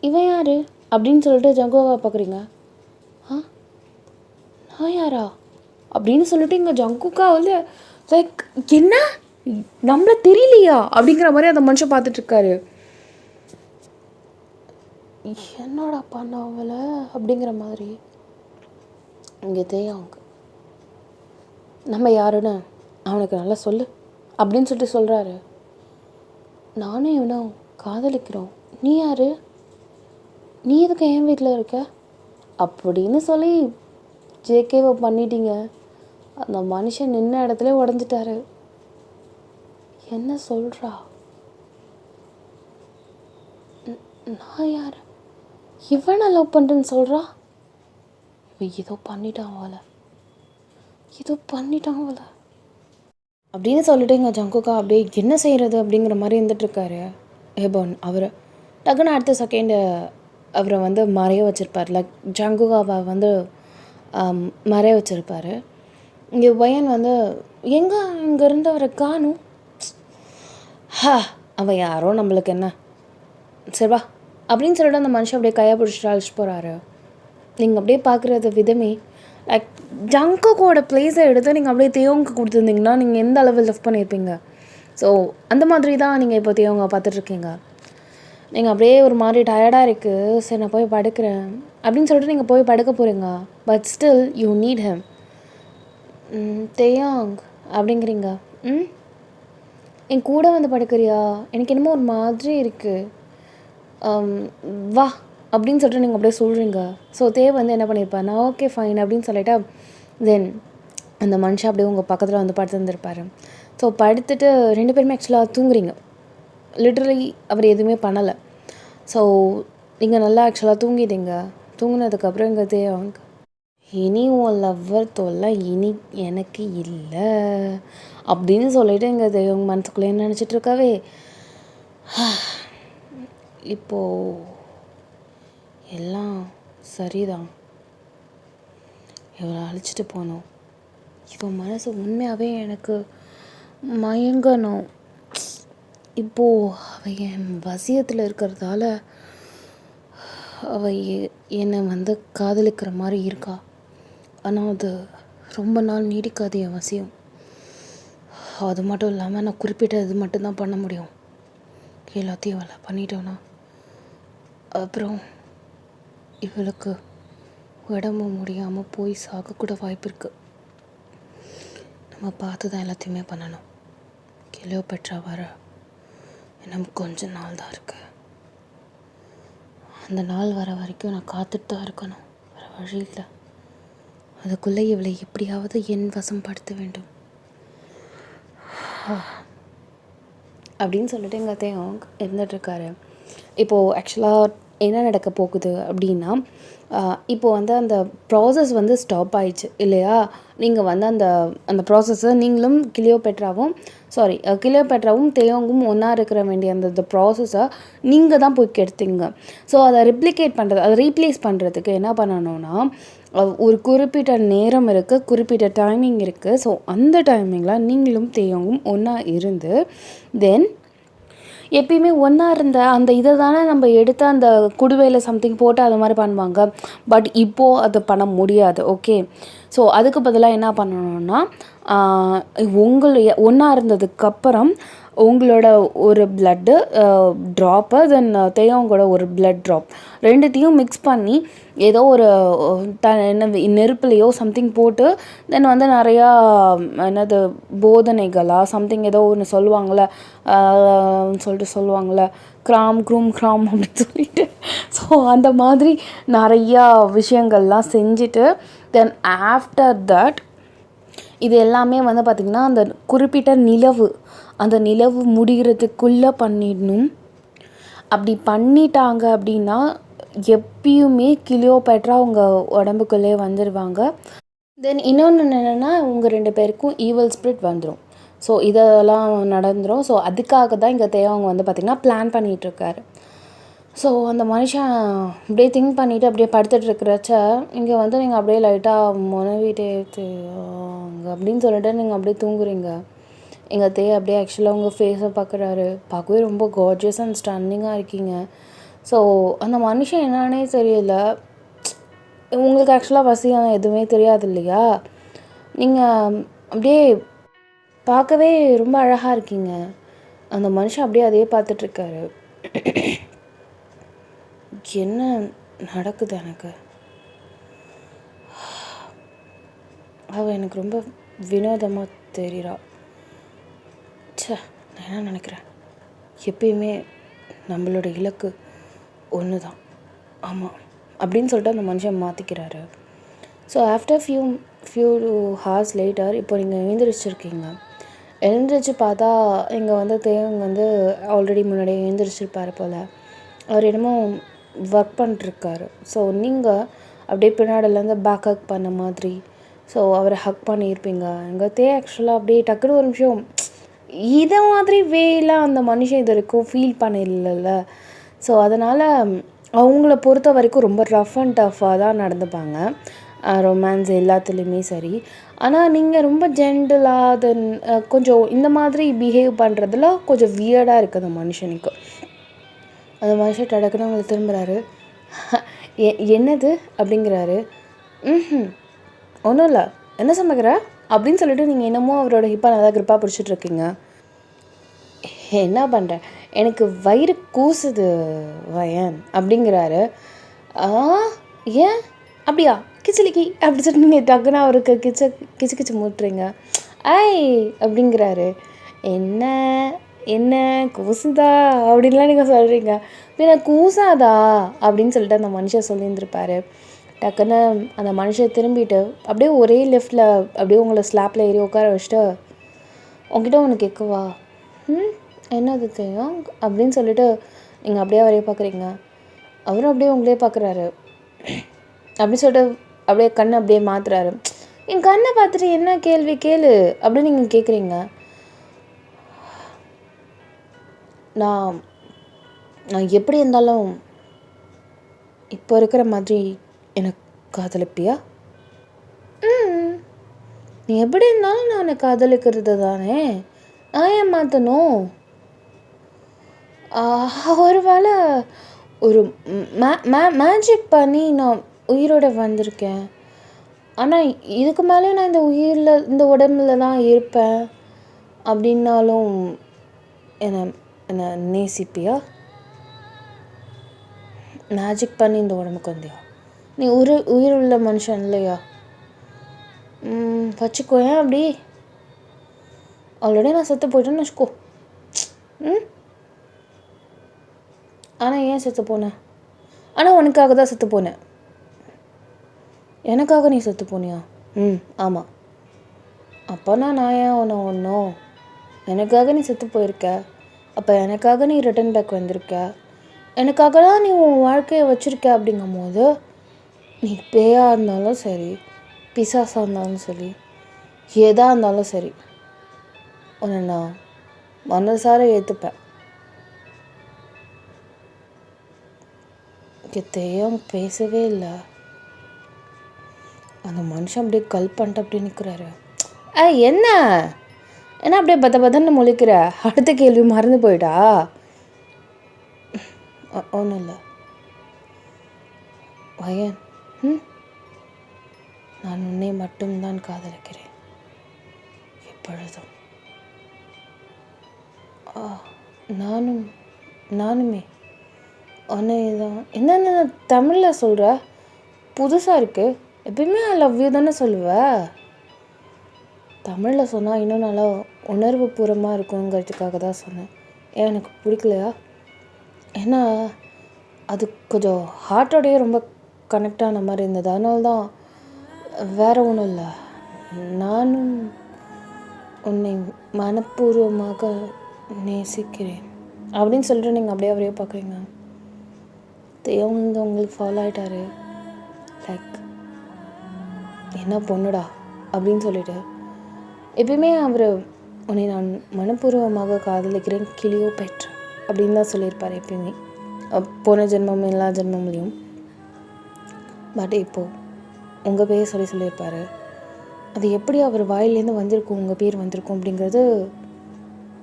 இவன் யார் அப்படின்னு சொல்லிட்டு ஜங்குகா பார்க்குறீங்க. நான் யாரா அப்படின்னு சொல்லிட்டு இங்கே ஜங்குகா வந்து லைக் என்ன நம்மள தெரியலையா அப்படிங்கிற மாதிரி அந்த மனுஷன் பார்த்துட்ருக்காரு. என்னடா பண்ண அவளை அப்படிங்கிற மாதிரி இங்கே தேயாங்க நம்ம யாருன்னு அவனுக்கு நல்லா சொல்லு அப்படின்னு சொல்லிட்டு சொல்கிறாரு. நானும் இவனும் காதலிக்கிறோம், நீ யார், நீ எதுக்கு என் வீட்டில் இருக்க அப்படின்னு சொல்லி ஜேகேவை பண்ணிட்டீங்க. அந்த மனுஷன் நின்ன இடத்துல உடஞ்சிட்டாரு. என்ன சொல்கிறா? நான் யார், இவனை லவ் பண்ணுறேன்னு சொல்கிறா? இவன் ஏதோ பண்ணிட்டான் அப்படின்னு சொல்லிட்டு எங்கள் ஜங்குகா அப்படியே என்ன செய்கிறது அப்படிங்கிற மாதிரி இருந்துகிட்ருக்காரு. ஏபோன் அவர் டக்குன்னு அடுத்த செகண்டு அவரை வந்து மறைய வச்சுருப்பார். லைக் ஜங்குகாவை வந்து மறைய வச்சுருப்பார். இங்கே வயன் வந்து எங்கே இங்கேருந்து அவரை காணும், அவன் யாரோ நம்மளுக்கு என்ன, சரிவா அப்படின்னு சொல்லிட்டு அந்த மனுஷன் அப்படியே கையை பிடிச்சிட்டு அழைச்சிட்டு போகிறாரு. நீங்கள் அப்படியே பார்க்குறது விதமே லைக் ஜங்குகோட பிளேஸை எடுத்து நீங்கள் அப்படியே தேவங்க கொடுத்துருந்தீங்கன்னா நீங்கள் எந்த அளவு லவ் பண்ணியிருப்பீங்க. ஸோ அந்த மாதிரி தான் நீங்கள் இப்போ தேவங்க பார்த்துட்ருக்கீங்க. நீங்கள் அப்படியே ஒரு மாதிரி டயர்டாக இருக்குது, சரி நான் போய் படுக்கிறேன் அப்படின்னு சொல்லிட்டு நீங்கள் போய் படுக்க போகிறீங்க. But still you need him. தேயாங் அப்படிங்கிறீங்க. என் கூட வந்து படுக்கிறியா, எனக்கு என்னமோ ஒரு மாதிரி இருக்குது, வா அப்படின்னு சொல்லிட்டு நீங்கள் அப்படியே சொல்கிறீங்க. ஸோ தேவ் வந்து என்ன பண்ணியிருப்பார், நான் ஓகே ஃபைன் அப்படின்னு சொல்லிட்டா தென் அந்த மனுஷன் அப்படியே உங்கள் பக்கத்தில் வந்து படுத்துருந்துருப்பார். ஸோ படுத்துட்டு 2 பேருமே ஆக்சுவலாக தூங்குறீங்க. லிட்ரலி அவர் எதுவுமே பண்ணலை. ஸோ நீங்கள் நல்லா ஆக்சுவலாக தூங்கிட்டீங்க. தூங்கினதுக்கப்புறம் இங்கே தேவ் இனி உன் லவ்வர் தொல்லை இனி எனக்கு இல்லை அப்படின்னு சொல்லிட்டு எங்கள் தெய்வம் மனசுக்குள்ளே என்ன நினச்சிட்ருக்காவே இப்போது எல்லாம் சரிதான், இவளை அழைச்சிட்டு போனோம், இவன் மனசு உண்மையாகவே எனக்கு மயங்கணும், இப்போது அவள் என் வசியத்தில் இருக்கிறதால அவள் என்னை வந்து காதலிக்கிற மாதிரி இருக்கா. ஆனால் அது ரொம்ப நாள் நீடிக்காது என் வசியம். அது மட்டும் இல்லாமல் நான் குறிப்பிட்ட இது மட்டும்தான் பண்ண முடியும். எல்லாத்தையும் அவளை பண்ணிட்டோன்னா அப்புறம் இவளுக்கு உடம்பு முடியாமல் போய் சாகக்கூட வாய்ப்பு இருக்குது. நம்ம பார்த்து தான் எல்லாத்தையுமே பண்ணணும். கிளியோபேட்ரா வர இன்னும் கொஞ்ச நாள் தான் இருக்குது. அந்த நாள் வர வரைக்கும் நான் காத்துட்டு தான் இருக்கணும், வேறு வழி இல்லை. அதுக்குள்ளே இவளை எப்படியாவது என் வசம் படுத்த வேண்டும் அப்படின்னு சொல்லிட்டு எங்கள் அத்தையும் இருந்துகிட்ருக்காரு. இப்போது ஆக்சுவலாக என்ன நடக்க போகுது அப்படின்னா, இப்போது வந்து அந்த ப்ராசஸ் வந்து ஸ்டாப் ஆயிடுச்சு இல்லையா. நீங்கள் வந்து அந்த அந்த ப்ராசஸை நீங்களும் கிளியோபேட்ராவும் தேயோங்கும் ஒன்றா இருக்கிற வேண்டிய அந்த ப்ராசஸை நீங்கள் தான் போய் கெடுத்தீங்க. ஸோ அதை ரீப்ளேஸ் பண்ணுறதுக்கு என்ன பண்ணணும்னா, ஒரு குறிப்பிட்ட நேரம் இருக்குது, குறிப்பிட்ட டைமிங் இருக்குது. ஸோ அந்த டைமிங்கில் நீங்களும் தேயோங்கும் ஒன்றா இருந்து தென் எப்பயுமே ஒன்றா இருந்த அந்த இதை தானே நம்ம எடுத்து அந்த குடுவையில் சம்திங் போட்டு அது மாதிரி பண்ணுவாங்க. பட் இப்போது அது பண்ண முடியாது. ஓகே, ஸோ அதுக்கு பதிலாக என்ன பண்ணணும்னா, ஒன்றா இருந்ததுக்கப்புறம் உங்களோட ஒரு பிளட்டு ட்ராப்பு தென் தேவங்களோட ஒரு பிளட் ட்ராப் ரெண்டுத்தையும் மிக்ஸ் பண்ணி ஏதோ ஒரு நெருப்புலையோ சம்திங் போட்டு தென் வந்து நிறையா என்னது போதனைகளா சம்திங் ஏதோ ஒன்று சொல்லுவாங்கள்ல கிராம் அப்படின்னு சொல்லிட்டு. ஸோ அந்த மாதிரி நிறையா விஷயங்கள்லாம் செஞ்சுட்டு தென் ஆஃப்டர் தட் இது எல்லாமே வந்து பார்த்திங்கன்னா அந்த குறிப்பிட்ட அந்த நிலவு முடிகிறதுக்குள்ளே பண்ணிடணும். அப்படி பண்ணிட்டாங்க அப்படின்னா எப்பயுமே கிளியோபேட்ரா உங்கள் உடம்புக்குள்ளே வந்துடுவாங்க. தென் இன்னொன்று என்னென்னா, உங்கள் 2 பேருக்கும் ஈவல் ஸ்பிரிட் வந்துடும். ஸோ இதெல்லாம் நடந்துடும். ஸோ அதுக்காக தான் இங்கே தேவங்க வந்து பார்த்திங்கன்னா பிளான் பண்ணிகிட்ருக்காரு. ஸோ அந்த மனுஷன் அப்படியே திங்க் பண்ணிவிட்டு அப்படியே படுத்துட்ருக்கிறச்ச இங்கே வந்து நீங்கள் அப்படியே லைட்டாக முனவிட்டே அப்படின்னு சொல்லிட்டு நீங்கள் அப்படியே தூங்குறீங்க. எங்கள் அப்படியே ஆக்சுவலாக உங்கள் ஃபேஸை பார்க்கவே ரொம்ப கார்ஜியஸ் அண்ட் ஸ்டன்னிங்காக இருக்கீங்க. ஸோ அந்த மனுஷன் என்னானே தெரியல. உங்களுக்கு ஆக்சுவலாக வசியம் எதுவுமே தெரியாது இல்லையா. நீங்கள் அப்படியே பார்க்கவே ரொம்ப அழகாக இருக்கீங்க. அந்த மனுஷன் அப்படியே அதையே பார்த்துட்ருக்காரு. என்ன நடக்குது எனக்கு? அவள் எனக்கு ரொம்ப வினோதமாக தெரிகிறா. நான் என்ன நினைக்கிறேன், எப்பயுமே நம்மளோட இலக்கு ஒன்று தான், ஆமாம் அப்படின்னு சொல்லிட்டு அந்த மனுஷன் மாற்றிக்கிறாரு. So after few hours later இப்போ நீங்கள் எழுந்திரிச்சு பார்த்தா இங்கே வந்து தேவங்க வந்து ஆல்ரெடி முன்னாடியே எழுந்திரிச்சிருப்பார் போல். அவர் என்னமோ ஒர்க் பண்ணிட்டுருக்காரு. ஸோ நீங்கள் அப்படியே பின்னாடிலேருந்து பேக் ஹக் பண்ண மாதிரி ஸோ அவரை ஹக் பண்ணியிருப்பீங்க. எங்கள் ஆக்சுவலாக அப்படியே டக்குன்னு ஒரு நிமிஷம் இதை மாதிரி வேலாம் அந்த மனுஷன் இது வரைக்கும் ஃபீல் பண்ணல. ஸோ அதனால் அவங்கள பொறுத்த வரைக்கும் ரொம்ப ரஃப் அண்ட் டஃப்பாக தான் நடந்துப்பாங்க ரொமான்ஸ் எல்லாத்துலேயுமே சரி. ஆனால் நீங்கள் ரொம்ப ஜென்டலாக தென் கொஞ்சம் இந்த மாதிரி பிஹேவ் பண்ணுறதுல கொஞ்சம் வியர்டாக இருக்குது அந்த மனுஷனுக்கு. அந்த மனுஷன் டக்குன்னு அவங்களை திரும்புகிறாரு. என்னது அப்படிங்கிறாரு. ஒன்றும் இல்லை, என்ன சமைக்கிற அப்படின்னு சொல்லிட்டு நீங்கள் என்னமோ அவரோட ஹிப்பா நல்லா கிரிப்பாக பிடிச்சிட்ருக்கீங்க. என்ன பண்ணுறேன், எனக்கு வயிறு கூசுது வயன் அப்படிங்கிறாரு. ஏன் அப்படியா கிச்சிலிக்கி அப்படி சொல்லிட்டு நீங்கள் டக்குன்னு அவருக்கு கிச்சு மூட்டுறீங்க. ஐ அப்படிங்கிறாரு. என்ன என்ன கூசுதா அப்படின்லாம் நீங்கள் சொல்கிறீங்க. பின்ன கூசாதா அப்படின்னு சொல்லிட்டு அந்த மனுஷன் சொல்லியிருந்திருப்பாரு. டக்குன்னு அந்த மனுஷன் திரும்பிட்டு அப்படியே ஒரே லிஃப்ட்டில் அப்படியே உங்களை ஸ்லாப்பில் ஏறி உட்கார வச்சுட்டு, உங்ககிட்ட ஒன்று கேட்கவா? என்னது தெரியும் அப்படின்னு சொல்லிட்டு நீங்கள் அப்படியே அவரையே பார்க்குறீங்க. அவரும் அப்படியே உங்களே பார்க்குறாரு. அப்படி சொல்லிட்டு அப்படியே கண்ணை அப்படியே மாற்றுறாரு. என் கண்ணை பார்த்துட்டு என்ன கேள்வி கேளு அப்படின்னு நீங்கள் கேட்குறீங்க. நான் நான் எப்படி இருந்தாலும் இப்போ இருக்கிற மாதிரி எனக்கு காதலிப்பியா? நீ எப்படி இருந்தாலும் நான் காதலிக்கிறது தானே, நான் ஏன் மாற்றணும்? ஒரு வேளை ஒரு மேஜிக் பண்ணி நான் உயிரோட வந்திருக்கேன். ஆனால் இதுக்கு மேலே நான் இந்த உடம்புல தான் இருப்பேன் அப்படின்னாலும் என்னை நேசிப்பியா? மேஜிக் பண்ணி இந்த உடம்புக்கு வந்தியா? நீ உயிர் உள்ள மனுஷன் இல்லையா? வச்சுக்கோயேன் அப்படி. ஆல்ரெடி நான் செத்து போயிட்டேன்னு வச்சுக்கோ. ஆனால் ஏன் செத்து போனேன்? ஆனால் உனக்காக தான் செத்து போனேன். எனக்காக நீ செத்து போனியா? ஆமாம். அப்போனா நான் ஏன் ஒன்றும் எனக்காக நீ செத்து போயிருக்க. அப்போ எனக்காக நீ ரிட்டன் பேக் வந்திருக்க. எனக்காக தான் நீ உன் வாழ்க்கையை வச்சுருக்க. அப்படிங்கும் போது நீ பேயாக இருந்தாலும் சரி, பிசாசாக இருந்தாலும் சரி, எதாக இருந்தாலும் சரி, உன்னை நான் மனசார ஏற்றுப்பேன். தெய்வம் பேசவே இல்லை. அந்த மனுஷன் அப்படியே கல் பண்ணிட்டு அப்படியே நிற்கிறாரு. என்ன என்ன அப்படியே பதன்னு முழிக்கிற? அடுத்த கேள்வி மறந்து போயிட்டா? ஒன்றும் இல்லை வயன். நான் உன்னை மட்டும்தான் காதலிக்கிறேன் எப்பொழுதும். நானுமே உன்னை தான். என்னென்ன தமிழில் சொல்கிற? புதுசாக இருக்குது. எப்பயுமே ஐ லவ் யூ தானே சொல்லுவேன். தமிழில் சொன்னால் இன்னும் நல்லா உணர்வு பூர்வமாக இருக்குங்கிறதுக்காக தான் சொன்னேன். ஏன் எனக்கு பிடிக்கலையா? ஏன்னா அது கொஞ்சம் ஹார்ட்டோடையே ரொம்ப கனெக்ட் ஆன மாதிரி இருந்தது. அதனால தான், வேறு ஒன்றும் இல்லை. நானும் உன்னை மனப்பூர்வமாக நேசிக்கிறேன் அப்படின்னு சொல்லிட்டு நீங்கள் அப்படியே அவரையே பார்க்குறீங்க. தெய்வம் வந்து உங்களுக்கு ஃபாலோ ஆகிட்டாரு. லைக் என்ன பொண்ணுடா அப்படின்னு சொல்லிட்டு எப்பயுமே அவர் உன்னை நான் மனப்பூர்வமாக காதலிக்கிறேன் கிளியோபேட்ரா அப்படின்னு தான் சொல்லியிருப்பார் எப்பயுமே, போன ஜென்மம் எல்லா ஜென்மம்லேயும். பட் இப்போது உங்கள் பேர் சொல்லியிருப்பார். அது எப்படி அவர் வாயிலேருந்து வந்திருக்கும், உங்கள் பேர் வந்திருக்கும் அப்படிங்கிறது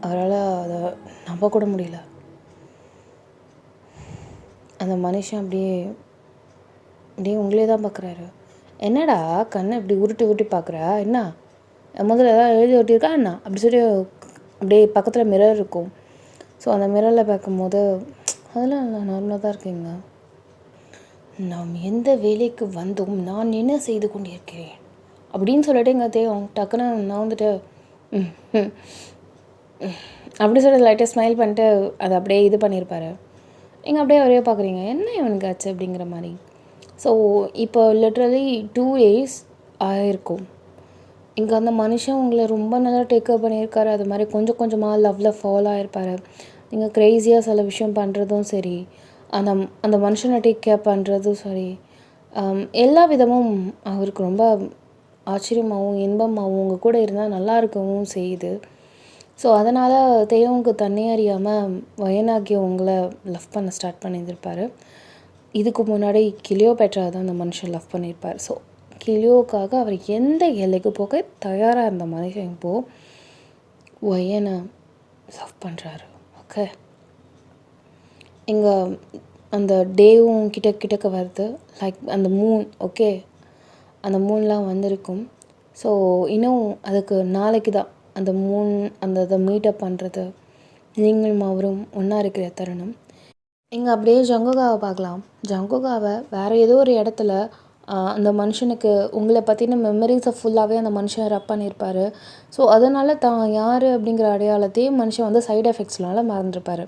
அவரால் அதை நம்ப கூட முடியல. அந்த மனுஷன் அப்படியே உங்களே தான் பார்க்குறாரு. என்னடா கண்ணை இப்படி உருட்டி பார்க்குற? என்ன முதல்ல ஏதாவது எழுதி ஒட்டியிருக்கா என்ன அப்படி சொல்லி அப்படியே பக்கத்தில் மிரர் இருக்கும். ஸோ அந்த மிரரில் பார்க்கும்போது அதெல்லாம் நார்மலாக தான் இருக்குங்க. நாம் எந்த வேலைக்கு வந்தோம், நான் என்ன செய்து கொண்டிருக்கிறேன் அப்படின்னு சொல்லிட்டு எங்கள் தேவம் டக்குன்னு நான் வந்துட்டு அப்படி சொல்லிட்டு லைட்டாக ஸ்மைல் பண்ணிட்டு அதை அப்படியே இது பண்ணியிருப்பாரு. நீங்கள் அப்படியே அவரே பார்க்குறீங்க, என்ன இவனுக்கு ஆச்சு அப்படிங்கிற மாதிரி. ஸோ இப்போ லிட்ரலி 2 days ஆகிருக்கும். இங்கே அந்த மனுஷன் உங்களை ரொம்ப நல்லா டேக்கப் பண்ணியிருக்காரு. அது மாதிரி கொஞ்சம் கொஞ்சமாக லவ்வில் ஃபாலோ ஆகிருப்பார். நீங்கள் க்ரேஸியாக சில விஷயம் பண்ணுறதும் சரி, அந்த மனுஷனை டேக் கேர் பண்ணுறதும் சரி, எல்லா விதமும் அவருக்கு ரொம்ப ஆச்சரியமாகவும் இன்பமாகவும் உங்கள் கூட இருந்தால் நல்லா இருக்கவும் செய்யுது. ஸோ அதனால் தெய்வம்க்கு தன்னே அறியாமல் வயனாகிய உங்களை லவ் பண்ண ஸ்டார்ட் பண்ணியிருப்பார். இதுக்கு முன்னாடி கிளியோபேட்ரா தான் அந்த மனுஷன் லவ் பண்ணியிருப்பார். ஸோ கிளியோக்காக அவர் எந்த எல்லைக்கு போக தயாராக இருந்த மனுஷன் இப்போது வயனை லவ் பண்ணுறாரு. ஓகே, இங்கே அந்த டேவும் கிட்டக்க வருது. லைக் அந்த மூன், ஓகே, அந்த மூன்லாம் வந்திருக்கும். ஸோ இன்னும் அதுக்கு நாளைக்கு தான் அந்த மூன் அந்த மீட்டப் பண்ணுறது, நீங்களும் அவரும் ஒன்றா இருக்கிற தருணம். இங்கே அப்படியே ஜங்குகாவை பார்க்கலாம். ஜங்குகாவை வேறு ஏதோ ஒரு இடத்துல அந்த மனுஷனுக்கு உங்களை பற்றின மெமரிஸை ஃபுல்லாகவே அந்த மனுஷன் ரப் பண்ணியிருப்பார். ஸோ அதனால் தான் யார் அப்படிங்கிற அடையாளத்தையே மனுஷன் வந்து சைடு எஃபெக்ட்ஸ்னால மறந்துருப்பார்.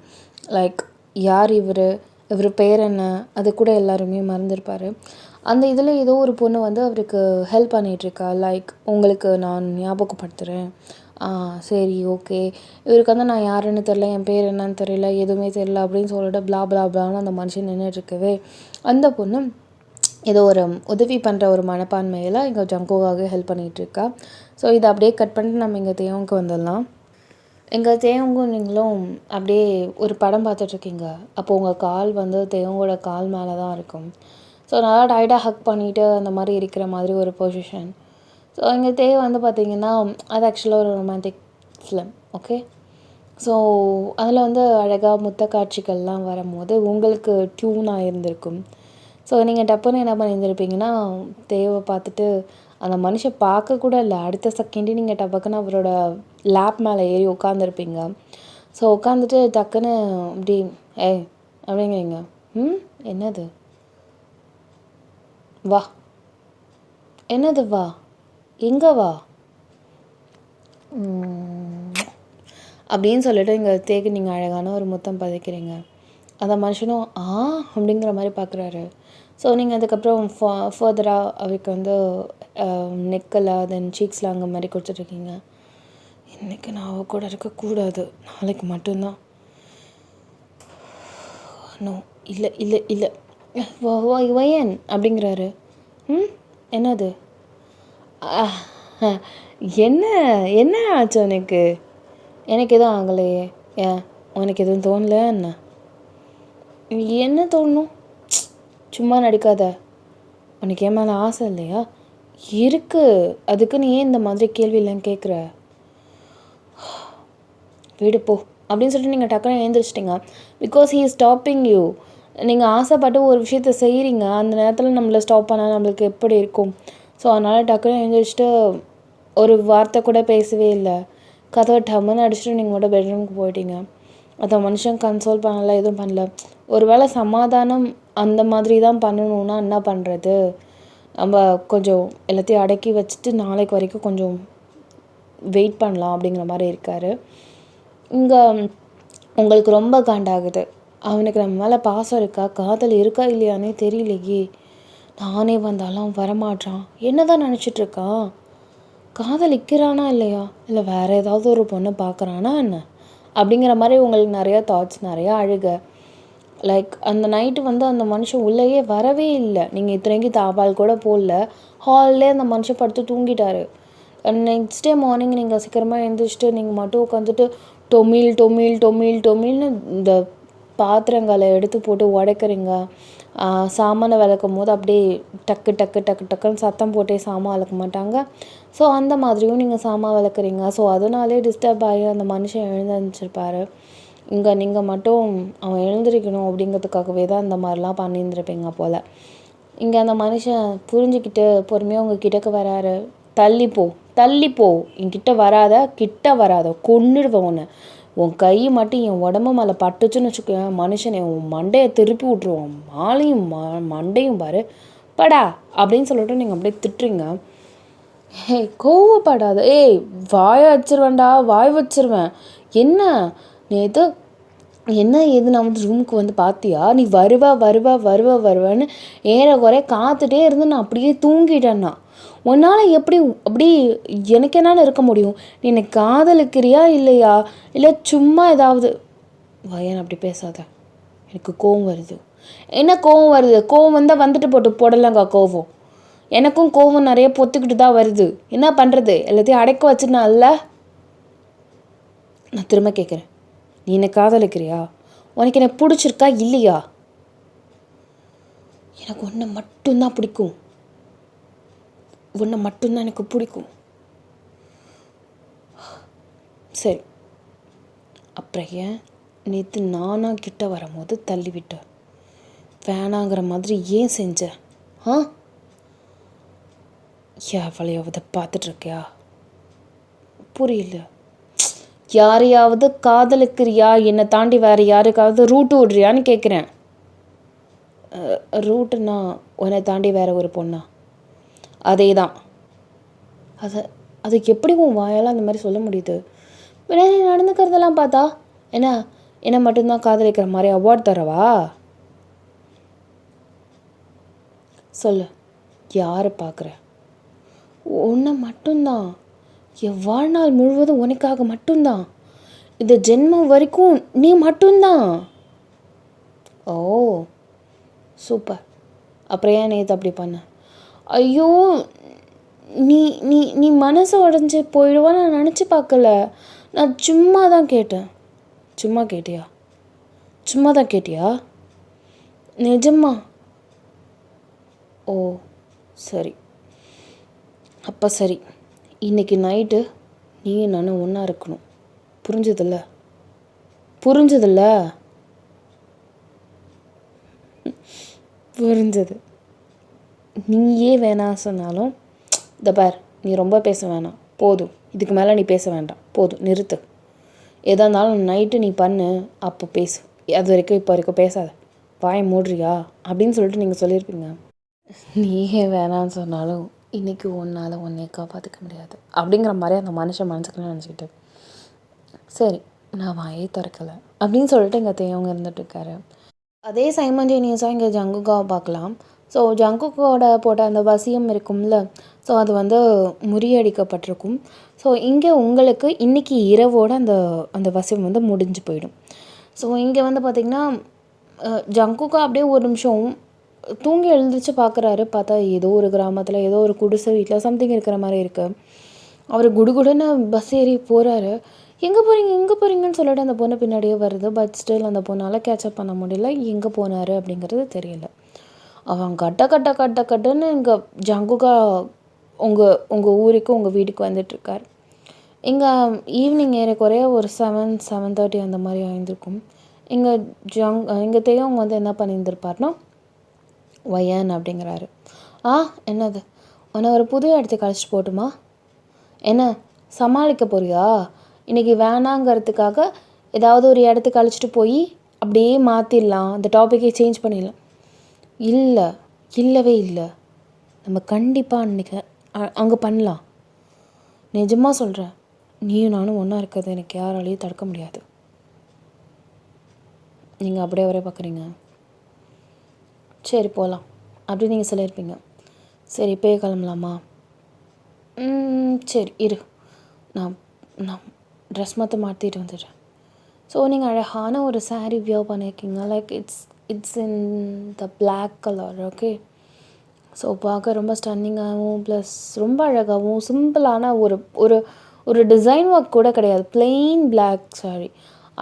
லைக் யார் இவர், இவர் பேர் என்ன, அது கூட எல்லாருமே மறந்துருப்பார். அந்த இதில் ஏதோ ஒரு பொண்ணு வந்து அவருக்கு ஹெல்ப் பண்ணிகிட்ருக்கா. லைக் உங்களுக்கு நான் ஞாபகப்படுத்துகிறேன், சரி ஓகே, இவருக்கு வந்து நான் யாருன்னு தெரில, என் பேர் என்னன்னு தெரியல, எதுவுமே தெரியல அப்படின்னு சொல்லிட்டு பிளா பிளா பிளான்னு அந்த மனுஷன் நின்றுட்டுருக்கவே அந்த பொண்ணு ஏதோ ஒரு உதவி பண்ணுற ஒரு மனப்பான்மையில் இங்கே ஜங்குவாக ஹெல்ப் பண்ணிகிட்ருக்கா. ஸோ இதை அப்படியே கட் பண்ணிட்டு நம்ம இங்கே தேவங்க வந்துடலாம். எங்கள் தேவங்கும் நீங்களும் அப்படியே ஒரு படம் பார்த்துட்ருக்கீங்க. அப்போது உங்கள் கால் வந்து தேவங்களோட கால் மேலே தான் இருக்கும். ஸோ நல்லா டைட்டாக ஹக் பண்ணிவிட்டு அந்த மாதிரி இருக்கிற மாதிரி ஒரு பொசிஷன். ஸோ எங்கள் தேவ வந்து பார்த்திங்கன்னா அது ஆக்சுவலாக ஒரு ரொமான்டிக் ஃபிலிம். ஓகே, ஸோ அதில் வந்து அழகாக முத்த காட்சிகள்லாம் வரும்போது உங்களுக்கு டியூனாக இருந்திருக்கும். ஸோ நீங்கள் டப்புன்னு என்ன பண்ணியிருந்திருப்பீங்கன்னா தேவை பார்த்துட்டு அந்த மனுஷன் பார்க்க கூட இல்லை, அடுத்த செகண்டே நீங்கள் டப்புக்குன்னு அவரோட லேப் மேலே ஏறி உட்காந்துருப்பீங்க. ஸோ உட்காந்துட்டு டக்குன்னு அப்படி ஏய் அப்படிங்கிறீங்க. என்னது வா, என்னது வா, எங்கே வா அப்படின்னு சொல்லிட்டு இங்கே தேக்கு நீங்கள் அழகான ஒரு முத்தம் பதிக்கிறீங்க. அந்த மனுஷனும் அப்படிங்கிற மாதிரி பார்க்குறாரு. ஸோ நீங்கள் அதுக்கப்புறம் ஃபர்தராக அவருக்கு வந்து நெக்கில் தென் சீக்ஸில் அங்கே மாதிரி கொடுத்துட்ருக்கீங்க. இன்றைக்கி நான் அவ கூட இருக்கக்கூடாது, நாளைக்கு மட்டும்தான். நோ, இல்லை இல்லை இல்லை, வயன் அப்படிங்கிறாரு. என்னது, என்ன என்ன ஆச்சு உனக்கு? எனக்கு எதுவும் ஆகலையே. ஏன் உனக்கு எதுவும் தோணல என்ன? என்ன தோணணும்? சும்மா நடிக்காத. உனக்கு என் மேலே ஆசை இல்லையா? இருக்குது, அதுக்கு நீ ஏன் இந்த மாதிரி கேள்வியெல்லாம் கேட்குற? வீடு போ அப்படின்னு சொல்லிட்டு நீங்கள் டக்குன்னு எழுந்திரிச்சிட்டிங்க. Because he is stopping you. நீங்கள் ஆசைப்பட்டு ஒரு விஷயத்த செய்கிறீங்க, அந்த நேரத்தில் நம்மளை ஸ்டாப் பண்ணால் நம்மளுக்கு எப்படி இருக்கும்? ஸோ அதனால் டக்குன்னு எழுந்திரிச்சிட்டு ஒரு வார்த்தை கூட பேசவே இல்லை, கதவை டம்முன்னு அடிச்சுட்டு நீங்கள் மட்டும் பெட்ரூமுக்கு போயிட்டீங்க. அதை மனுஷன் கன்சோல் பண்ணலை, எதுவும் பண்ணல. ஒரு வேளை சமாதானம் அந்த மாதிரி தான் பண்ணணுன்னா என்ன பண்ணுறது? நம்ம கொஞ்சம் எல்லாத்தையும் அடக்கி வச்சுட்டு நாளைக்கு வரைக்கும் கொஞ்சம் வெயிட் பண்ணலாம் அப்படிங்கிற மாதிரி இருக்கார். இங்கே உங்களுக்கு ரொம்ப காண்டாகுது. அவனுக்கு நம்ம மேலே பாசம் இருக்கா, காதல் இருக்கா இல்லையானே தெரியலையே. நானே வந்தாலும் வரமாட்டான். என்ன தான் நினச்சிட்ருக்கான்? காதலிக்கிறானா இல்லையா, இல்லை வேறு ஏதாவது ஒரு பொண்ணை பார்க்குறானா என்ன அப்படிங்கிற மாதிரி உங்களுக்கு நிறையா தாட்ஸ், நிறையா அழுக. லைக் அந்த நைட்டு வந்து அந்த மனுஷன் உள்ளேயே வரவே இல்லை. நீங்கள் இத்தனைக்கு தாபால் கூட போடல, ஹால்லே அந்த மனுஷன் படுத்து தூங்கிட்டார். நெக்ஸ்ட் டே மார்னிங் நீங்கள் சீக்கிரமாக எழுந்திரிச்சிட்டு நீங்கள் மட்டும் உட்காந்துட்டு டொமில் டொமில் டொமில் டொமில்னு இந்த பாத்திரங்களை எடுத்து போட்டு உடைக்கிறீங்க. சாமானை விளக்கும் போது அப்படியே டக்கு டக்கு டக்கு டக்குன்னு சத்தம் போட்டே சாமான் விளக்க மாட்டாங்க. ஸோ அந்த மாதிரியும் நீங்கள் சாமான் விளக்குறீங்க. ஸோ அதனாலே டிஸ்டர்ப் ஆகி அந்த மனுஷன் எழுந்திருச்சிருப்பார். இங்கே நீங்கள் மட்டும் அவன் எழுந்திரிக்கணும் அப்படிங்கிறதுக்காகவே தான் இந்த மாதிரிலாம் பண்ணியிருந்துருப்பீங்க போல். இங்கே அந்த மனுஷன் புரிஞ்சுக்கிட்டு பொறுமையாக உங்கள் கிட்டக்கு வராரு. தள்ளிப்போ தள்ளிப்போ, என்கிட்ட வராத, கிட்ட வராத, கொன்னுடுவேன் உன்னை. உன் கை மட்டும் என் உடம்பு மேலே பட்டுச்சுன்னு வச்சுக்கோங்க, மனுஷனை உன் மண்டையை திருப்பி விட்ருவான். மாலையும் மண்டையும் பாரு படா அப்படின்னு சொல்லிட்டு நீங்கள் அப்படியே திட்டுறீங்க. ஏய் கோவப்படாத, ஏய் வாயை வச்சிருவேன்டா, வாய் வச்சிருவேன். என்ன நேற்று என்ன ஏது நான் வந்து ரூமுக்கு வந்து பார்த்தியா? நீ வருவேன்னு ஏறக்குறைய காத்துட்டே இருந்து நான் அப்படியே தூங்கிட்டேன்னா உன்னால் எப்படி அப்படி எனக்கு என்னால் இருக்க முடியும்? நீ என்னை காதலிக்கிறியா இல்லையா, இல்லை சும்மா ஏதாவது? வயன் அப்படி பேசாத, எனக்கு கோவம் வருது. என்ன கோவம் வருது? கோவம் வந்தால் வந்துட்டு போடலங்க கோவம். எனக்கும் கோவம் நிறைய பொத்துக்கிட்டு தான் வருது. என்ன பண்ணுறது? எல்லாத்தையும் அடைக்க வச்சுனா இல்லை. நான் திரும்ப கேட்குறேன், நீ என்னை காதலிக்கிறியா? உனக்கு என்னை பிடிச்சிருக்கா இல்லையா? எனக்கு ஒன்று மட்டும்தான் பிடிக்கும், ஒன்று மட்டும்தான் எனக்கு பிடிக்கும். சரி, அப்புறம் ஏன் நேற்று நானாக கிட்ட வரும்போது தள்ளிவிட்ட? வேணாங்கிற மாதிரி ஏன் செஞ்ச? எவளையாவது பார்த்துட்ருக்கியா? புரியல. யாரையாவது காதலிக்கிறியா? என்னை தாண்டி வேறு யாருக்காவது ரூட்டு விடுறியான்னு கேட்குறேன். ரூட்டுன்னா உன்னை தாண்டி வேறு ஒரு பொண்ணா? அதே தான். அதுக்கு எப்படி உன் வாயால் அந்த மாதிரி சொல்ல முடியுது? பின்னாடி நடந்துக்கிறதெல்லாம் பார்த்தா என்ன மட்டும்தான் காதலிக்கிற மாதிரி அவார்ட் தரவா? சொல்லு, யாரை பார்க்குற? உன்னை மட்டும்தான். என் வாழ்நாள் முழுவதும் உனக்காக மட்டும்தான். இந்த ஜென்மம் வரைக்கும் நீ மட்டும்தான். ஓ சூப்பர். அப்புறம் ஏன் நேற்று அப்படி பண்ண? ஐயோ, நீ நீ நீ மனசு உடஞ்சி போயிடுவான்னு நான் நினச்சி பார்க்கல. நான் சும்மா தான் கேட்டேன். சும்மா கேட்டியா? சும்மா தான் கேட்டியா? நிஜமா? ஓ சரி, அப்போ சரி. இன்றைக்கி நைட்டு நீ நானும் ஒன்றா இருக்கணும். புரிஞ்சதில்ல? புரிஞ்சது. நீயே வேணாம் சொன்னாலும் இந்த பார், நீ ரொம்ப பேச வேணாம், போதும். இதுக்கு மேலே நீ பேச வேண்டாம், போதும், நிறுத்து. எதாக இருந்தாலும் நைட்டு நீ பண்ணு, அப்போ பேசு. அது வரைக்கும் இப்போ வரைக்கும் பேசாத, வாயை மூடுறியா அப்படின்னு சொல்லிட்டு நீங்கள் சொல்லியிருப்பீங்க. நீயே வேணான்னு சொன்னாலும் இன்றைக்கி உன்னால் உன்னை காப்பாற்றிக்க முடியாது அப்படிங்கிற மாதிரி அந்த மனுஷன் மனசுக்குள்ள நினச்சிக்கிட்டு, சரி நான் வாயே திறக்கலை அப்படின்னு சொல்லிட்டு எங்கள் தேவங்க இருந்துகிட்ருக்காரு. அதே சைமல்டேனியஸாக இங்கே ஜங்குகாவை பார்க்கலாம். ஸோ ஜங்குக்கோட போட்ட அந்த வசியம் இருக்கும்ல, ஸோ அது வந்து முறியடிக்கப்பட்டிருக்கும். ஸோ இங்கே உங்களுக்கு இன்றைக்கி இரவோட அந்த அந்த வசியம் வந்து முடிஞ்சு போயிடும். ஸோ இங்கே வந்து பார்த்திங்கன்னா ஜங்குக்கா அப்படியே ஒரு நிமிஷம் தூங்கி எழுந்திரிச்சு பார்க்குறாரு. பார்த்தா ஏதோ ஒரு கிராமத்தில் ஏதோ ஒரு குடிசை வீட்டில் சம்திங் இருக்கிற மாதிரி இருக்குது. அவர் குடுகுடுன்னு பஸ் ஏறி போகிறாரு. எங்கே போகிறீங்கன்னு சொல்லிட்டு அந்த பொண்ணு பின்னாடியே வருது. பட் ஸ்டில் அந்த பொண்ணால் கேட்சப் பண்ண முடியல. எங்கே போனார் அப்படிங்கிறது தெரியல. அவன் கட்டுன்னு இங்கே ஜங்குகா உங்கள் ஊருக்கு உங்கள் வீட்டுக்கு வந்துட்டுருக்கார். இங்கே ஈவினிங் ஏறக்குறைய ஒரு 7:30 அந்த மாதிரி ஆயிருந்திருக்கும். இங்கே தேவங்க வந்து என்ன பண்ணியிருந்திருப்பார்னா, வயன் அப்படிங்கிறாரு. என்னது, உன்னை ஒரு புது இடத்துக்கு அழைச்சிட்டு போட்டுமா? என்ன சமாளிக்க போறியா? இன்றைக்கி வேணாங்கிறதுக்காக ஏதாவது ஒரு இடத்துக்கு அழைச்சிட்டு போய் அப்படியே மாற்றிடலாம், அந்த டாப்பிக்கே சேஞ்ச் பண்ணிடலாம். இல்லவே இல்லை. நம்ம கண்டிப்பாக அன்றைக்கி அங்கே பண்ணலாம். நிஜமாக சொல்கிறேன், நீயும் நானும் ஒன்றா இருக்கிறது எனக்கு யாராலையும் தடுக்க முடியாது. நீங்கள் அப்படியே வர பார்க்குறீங்க. சரி போகலாம் அப்படி நீங்கள் சொல்லியிருப்பீங்க. சரி இப்போயே கிளம்பலாமா? சரி இரு, நான் ட்ரெஸ் மட்டும் மாற்றிட்டு வந்துடுறேன். ஸோ நீங்கள் அழகான ஒரு சாரீ வியர் பண்ணியிருக்கீங்க. Like it's in the black colour. Okay, so பார்க்க ரொம்ப ஸ்டன்னிங்காகவும் ப்ளஸ் ரொம்ப அழகாகவும் சிம்பிளான ஒரு ஒரு ஒரு டிசைன் ஒர்க் கூட கிடையாது, பிளெயின் பிளாக் சாரீ.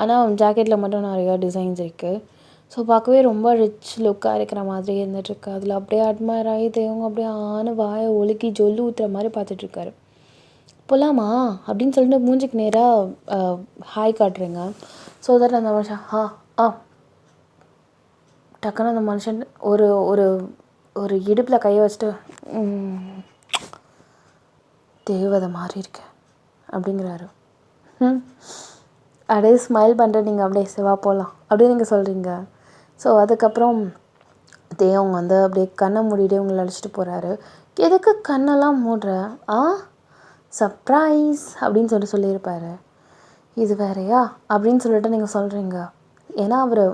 ஆனால் ஜாக்கெட்டில் மட்டும் நிறையா டிசைன்ஸ் இருக்குது. ஸோ பார்க்கவே ரொம்ப ரிச் லுக்காக இருக்கிற மாதிரி இருந்துகிட்ருக்கு. அதில் அப்படியே அட்மையர் ஆகி தேவங்க அப்படியே வாயை ஒலுக்கி ஜொல்லு ஊற்றுற மாதிரி பார்த்துட்ருக்காரு. போகலாமா அப்படின்னு சொல்லிட்டு மூஞ்சிக்கு நேராக ஹாய் காட்டுறேங்க. ஸோ தட் அந்த மனுஷன் டக்குன்னு அந்த மனுஷன் ஒரு ஒரு ஒரு இடுப்பில் கையை வச்சுட்டு தேவதை மாதிரி இருக்கு அப்படிங்கிறாரு. அப்படியே ஸ்மைல் பண்ணுற நீங்கள் அப்படியே சிவா போகலாம் அப்படின்னு நீங்கள் சொல்கிறீங்க. ஸோ அதுக்கப்புறம் தேவங்க வந்து அப்படியே கண்ணை மூடிட்டு உங்களை அழைச்சிட்டு போகிறாரு. எதுக்கு கண்ணெல்லாம் மூடுற? சர்ப்ரைஸ் அப்படின்னு சொல்லியிருப்பார். இது வேறையா அப்படின்னு சொல்லிட்டு நீங்கள் சொல்கிறீங்க. ஏன்னா அவர்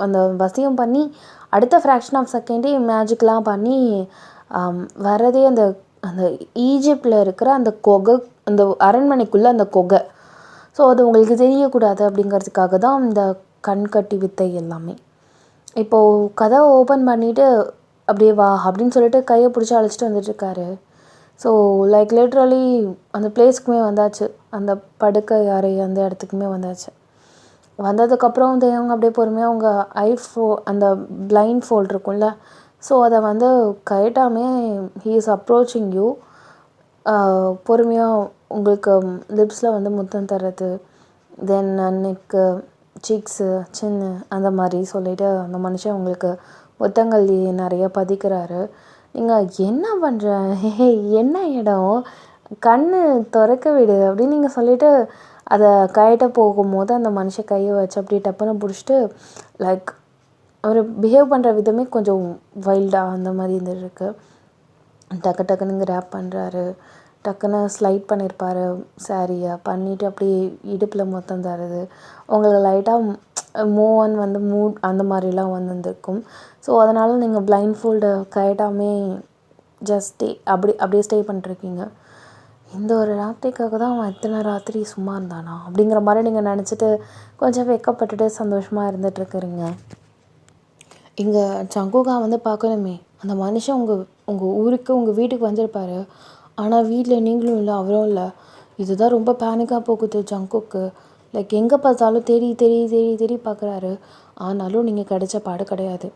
அந்த வசியம் பண்ணி அடுத்த ஃப்ராக்ஷன் ஆஃப் செகண்டே மேஜிக்லாம் பண்ணி வரதே அந்த அந்த ஈஜிப்டில் இருக்கிற அந்த கொகை, அந்த அரண்மனைக்குள்ளே அந்த கொகை. ஸோ அது உங்களுக்கு தெரியக்கூடாது அப்படிங்கிறதுக்காக தான் இந்த கண்கட்டி வித்தை எல்லாமே. இப்போது கதவை ஓப்பன் பண்ணிவிட்டு அப்படியே வா அப்படின்னு சொல்லிட்டு கையை பிடிச்சி அழைச்சிட்டு வந்துட்டுருக்காரு. ஸோ லைக் லிட்ரலி அந்த பிளேஸ்க்குமே வந்தாச்சு, அந்த படுக்கை அறை அந்த இடத்துக்குமே வந்தாச்சு. வந்ததுக்கப்புறம் தேவங்க அப்படியே பொறுமையாக அவங்க அந்த பிளைண்ட் ஃபோல்ட் இருக்கும்ல, ஸோ அதை வந்து கரெக்டாமே ஹீ இஸ் அப்ரோச்சிங் யூ. பொறுமையாக உங்களுக்கு லிப்ஸில் வந்து முத்தம் தர்றது, தென் நெக்கு, சீக்ஸு, சின்னு அந்த மாதிரி சொல்லிவிட்டு அந்த மனுஷன் உங்களுக்கு முத்தங்கள் நிறைய பதிக்கிறாரு. நீங்கள் என்ன பண்ணுற, என்ன இடம், கண் திறக்க விடு அப்படின்னு நீங்கள் சொல்லிவிட்டு அதை கையிட்ட போகும்போது அந்த மனுஷன் கையை வச்சு அப்படியே டப்புன்னு பிடிச்சிட்டு லைக் அவர் பிஹேவ் பண்ணுற விதமே கொஞ்சம் வைல்டாக அந்த மாதிரி இருந்துருக்கு. டக்கு டக்குன்னு ரேப் பண்ணுறாரு, டக்குன்னு ஸ்லைட் பண்ணியிருப்பார் சாரியை பண்ணிவிட்டு அப்படியே இடுப்பில் மொத்தம் தருது. உங்களுக்கு லைட்டாக மூவ் வந்து மூட் அந்த மாதிரிலாம் வந்துருக்கும். ஸோ அதனால் நீங்கள் பிளைண்ட் ஃபோல்டு கழட்டாமே ஜஸ்ட் அப்படியே ஸ்டே பண்ணிருக்கீங்க. இந்த ஒரு ராத்திரிக்காக தான் அவன் இத்தனை ராத்திரி சும்மா இருந்தானா அப்படிங்கிற மாதிரி நீங்கள் நினச்சிட்டு கொஞ்சம் வெக்கப்பட்டுட்டு சந்தோஷமாக இருந்துகிட்ருக்குறீங்க. இங்கே ஜங்குகா வந்து பார்க்கணுமே, அந்த மனுஷன் உங்கள் ஊருக்கு உங்கள் வீட்டுக்கு வந்திருப்பார். ஆனால் வீட்டில் நீங்களும் இல்லை, அவரும் இல்லை. இதுதான் ரொம்ப பேனிக்காக போகுது ஜங்குக்கு. லைக் எங்கே பார்த்தாலும் தேடி தேடி தேடி தேடி பார்க்குறாரு. ஆனாலும் நீங்கள் கிடைச்ச பாடு கிடையாது.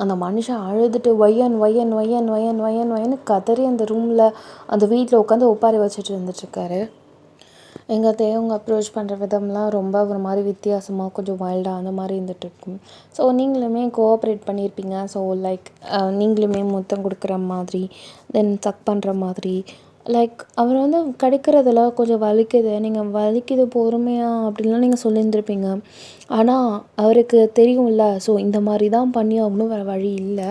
அந்த மனுஷன் அழுதுட்டு ஒய்யன் ஒய்யன் ஒய்யன் ஒய்யன் ஒய்யன் ஒய்யன்னு கதறி அந்த ரூமில் அந்த வீட்டில் உட்காந்து ஒப்பாரி வச்சுட்டு இருந்துட்டுருக்காரு. எங்கள் தேவங்க அப்ரோச் பண்ணுற விதம்லாம் ரொம்ப ஒரு மாதிரி வித்தியாசமாக கொஞ்சம் வைல்டாக அந்த மாதிரி இருந்துகிட்ருக்கும். ஸோ நீங்களுமே கோஆப்ரேட் பண்ணியிருப்பீங்க. ஸோ லைக் நீங்களுமே முத்தம் கொடுக்குற மாதிரி, தென் சக் பண்ணுற மாதிரி, லைக் அவர் வந்து கிடைக்கிறதுல கொஞ்சம் வலிக்குது, நீங்கள் வலிக்குது பொறுமையாக அப்படின்லாம் நீங்கள் சொல்லியிருந்துருப்பீங்க. ஆனால் அவருக்கு தெரியும்ல, ஸோ இந்த மாதிரி தான் பண்ணி ஆகணும், வேறு வழி இல்லை.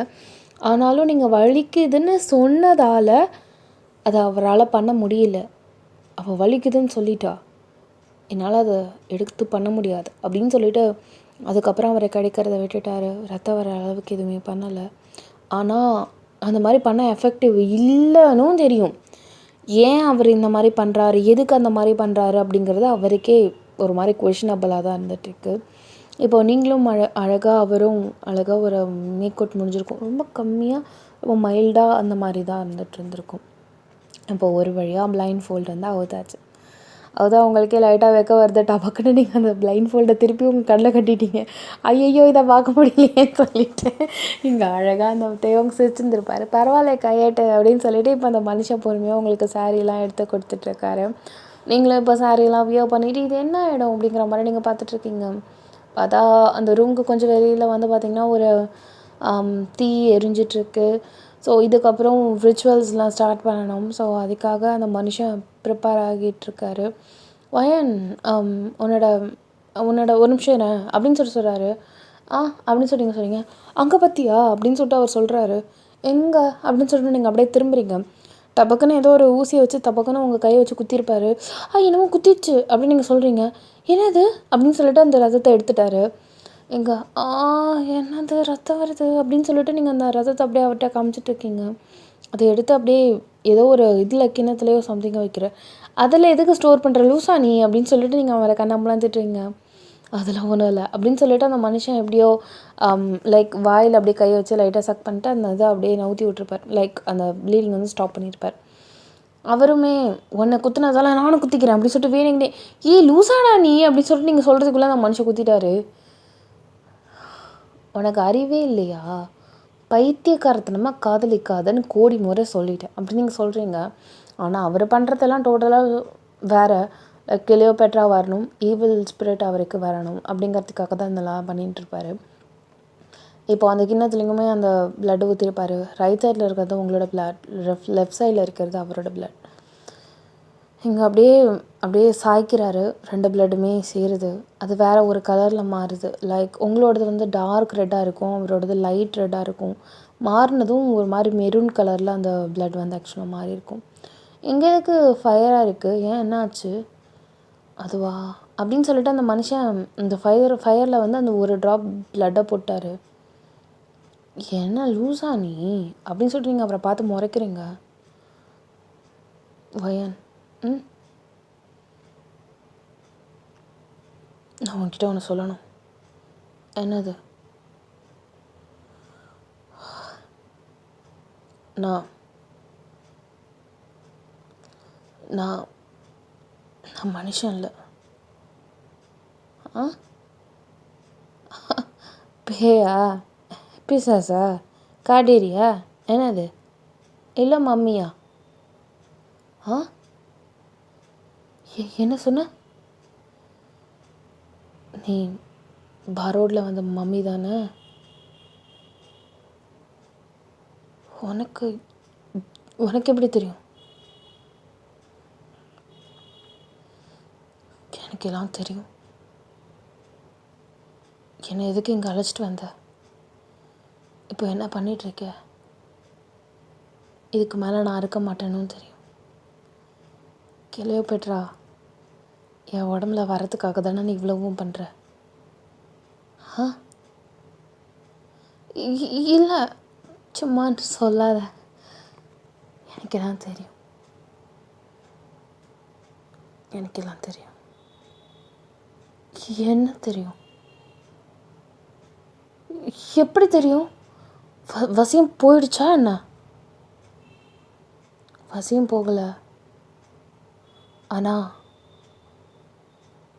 ஆனாலும் நீங்கள் வலிக்குதுன்னு சொன்னதால் அதை அவரால் பண்ண முடியல. அவள் வலிக்குதுன்னு சொல்லிட்டா, என்னால் அதை எடுத்து பண்ண முடியாது அப்படின்னு சொல்லிவிட்டு அதுக்கப்புறம் அவரை கிடைக்கிறத விட்டுட்டார். ரத்தம் வர அளவுக்கு எதுவுமே பண்ணலை. ஆனால் அந்த மாதிரி பண்ண எஃபெக்டிவ் இல்லைன்னும் தெரியும். ஏன் அவர் இந்த மாதிரி பண்ணுறாரு, எதுக்கு அந்த மாதிரி பண்ணுறாரு அப்படிங்கிறது அவருக்கே ஒரு மாதிரி கொஷினபிளாக தான் இருந்துகிட்ருக்கு. இப்போது நீங்களும் அழகாக அவரும் அழகாக ஒரு மேக் அவுட் முடிஞ்சிருக்கும். ரொம்ப கம்மியாக ரொம்ப மைல்டாக அந்த மாதிரி தான் இருந்துகிட்ருந்துருக்கும். இப்போ ஒரு வழியாக பிளைண்ட் ஃபோல்டு வந்து அவுத்தாச்சு. அதுதான் உங்களுக்கே லைட்டாக வைக்க வருது. டபக்குன்னு நீங்கள் அந்த பிளைண்ட் ஃபோல்டை திருப்பி உங்கள் கண்ணில் கட்டிட்டீங்க. ஐயையோ இதை பார்க்க முடியலையேன்னு சொல்லிட்டு இங்கே அழகாக அந்த தேவங்க சிரிச்சுருந்துருப்பார். பரவாயில்ல கையேட்டு அப்படின்னு சொல்லிட்டு இப்போ அந்த மனுஷன் பொறுமையாக உங்களுக்கு சாரீலாம் எடுத்து கொடுத்துட்ருக்காரு. நீங்களும் இப்போ சாரீலாம் வியர் பண்ணிவிட்டு இது என்ன ஆகிடும் அப்படிங்கிற மாதிரி நீங்கள் பார்த்துட்ருக்கீங்க. பார்த்தா அந்த ரூமுக்கு கொஞ்சம் வெளியில் வந்து பார்த்திங்கன்னா ஒரு தீ எரிஞ்சிட்ருக்கு. ஸோ இதுக்கப்புறம் ரிச்சுவல்ஸ்லாம் ஸ்டார்ட் பண்ணணும். ஸோ அதுக்காக அந்த மனுஷன் ப்ரிப்பேர் ஆகிட்டுருக்காரு. வயன் உன்னோட ஒரு நிமிஷம் இரு அப்படின்னு சொல்கிறாரு. அப்படின்னு சொல்லி நீங்கள் சொல்கிறீங்க. அங்கே பார்த்தியா அப்படின்னு சொல்லிட்டு அவர் சொல்கிறாரு. எங்கே அப்படின்னு சொல்லிட்டு நீங்கள் அப்படியே திரும்புறீங்க. டபக்குன்னு ஏதோ ஒரு ஊசியை வச்சு டபக்குன்னு உங்கள் கையை வச்சு குத்திருப்பாரு. என்னமோ குத்திடுச்சு அப்படின்னு நீங்கள் சொல்கிறீங்க. என்னது அப்படின்னு சொல்லிட்டு அந்த ரத்தத்தை எடுத்துட்டாரு. எங்கே என்னது ரத்தம் வருது அப்படின்னு சொல்லிட்டு நீங்கள் அந்த ரத்தத்தை அப்படியே அவர்கிட்ட காமிச்சிட்ருக்கீங்க. அதை எடுத்து அப்படியே ஏதோ ஒரு இதில் கிண்ணத்துலேயோ சம்திங்க வைக்கிற. அதில் எதுக்கு ஸ்டோர் பண்ணுற லூசா நீ அப்படின்னு சொல்லிட்டு நீங்கள் அவரை கண்ணாம்பலாம் திட்டுறீங்க. அதெல்லாம் ஒன்றும் இல்லை அப்படின்னு சொல்லிட்டு அந்த மனுஷன் எப்படியோ லைக் வாயில் அப்படியே கையை வச்சு லைட்டாக சக் பண்ணிட்டு அந்த இதை அப்படியே நவுத்தி விட்டுருப்பார். லைக் அந்த ப்ளீடிங் வந்து ஸ்டாப் பண்ணியிருப்பார். அவருமே உன்னை குத்துனதால நானும் குத்திக்கிறேன் அப்படின்னு சொல்லிட்டு வேணுங்கன்னே லூசாடா நீ அப்படின்னு சொல்லிட்டு நீங்கள் சொல்கிறதுக்குள்ளே அந்த மனுஷன் குத்திட்டாரு. உனக்கு அறிவே இல்லையா, பைத்தியக்காரத்தனமாக காதலிக்காதன்னு கோடி முறை சொல்லிட்டேன் அப்படி நீங்கள் சொல்கிறீங்க. ஆனால் அவர் பண்ணுறதெல்லாம் டோட்டலாக வேறு. கிளியோபேட்ரா வரணும், ஈவில் ஸ்பிரிட் அவருக்கு வரணும் அப்படிங்கிறதுக்காக தான் இதெல்லாம் பண்ணிகிட்ருப்பார். இப்போ அந்த கிண்ணத்துலேயுமே அந்த பிளட் ஊற்றிருப்பார். ரைட் சைடில் இருக்கிறது உங்களோட பிளட், லெஃப்ட் சைடில் இருக்கிறது அவரோட பிளட். இங்கே அப்படியே சாய்க்கிறாரு. 2 பிளட்டுமே சேருது. அது வேறு ஒரு கலரில் மாறுது. லைக் உங்களோடது வந்து டார்க் ரெட்டாக இருக்கும், அவரோடது லைட் ரெட்டாக இருக்கும். மாறினதும் ஒரு மாதிரி மெரூன் கலரில் அந்த பிளட் வந்து ஆக்சுவலாக மாறி இருக்கும். இங்கே எதுக்கு ஃபயராக இருக்குது, ஏன் என்ன ஆச்சு, அதுவா அப்படின்னு சொல்லிட்டு அந்த மனுஷன் இந்த ஃபயரில் வந்து அந்த ஒரு ட்ராப் பிளட்டை போட்டார். என்ன லூஸா நீ அப்படின்னு சொல்லிட்டு நீங்கள் அவரை பார்த்து முறைக்கிறீங்க. வயன் நான் உன்கிட்ட ஒன்று சொல்லணும். என்னது? நான் நான் நான் மனுஷன் இல்லை. பேயா, பிசாசா, காடேரியா, என்னது, இல்லை மம்மியா? என்ன சொன்ன நீ? பாரோடில் வந்த மம்மி தானே? உனக்கு எப்படி தெரியும்? எனக்கு எல்லாம் தெரியும். என்னை எதுக்கு இங்கே அழைச்சிட்டு வந்த? இப்போ என்ன பண்ணிகிட்ருக்க? இதுக்கு மேலே நான் இருக்க மாட்டேன்னு தெரியும். கிளியோபேட்ரா, என் உடம்புல வரத்துக்காக தானே நீ இவ்வளவும் பண்ணுற? ஆ, இல்லை, சும்மா சொல்லாத. எனக்கெல்லாம் தெரியும், எனக்கெல்லாம் தெரியும். என்ன தெரியும்? எப்படி தெரியும்? வசியம் போயிடுச்சா என்ன? வசியம் போகலை. ஆனால்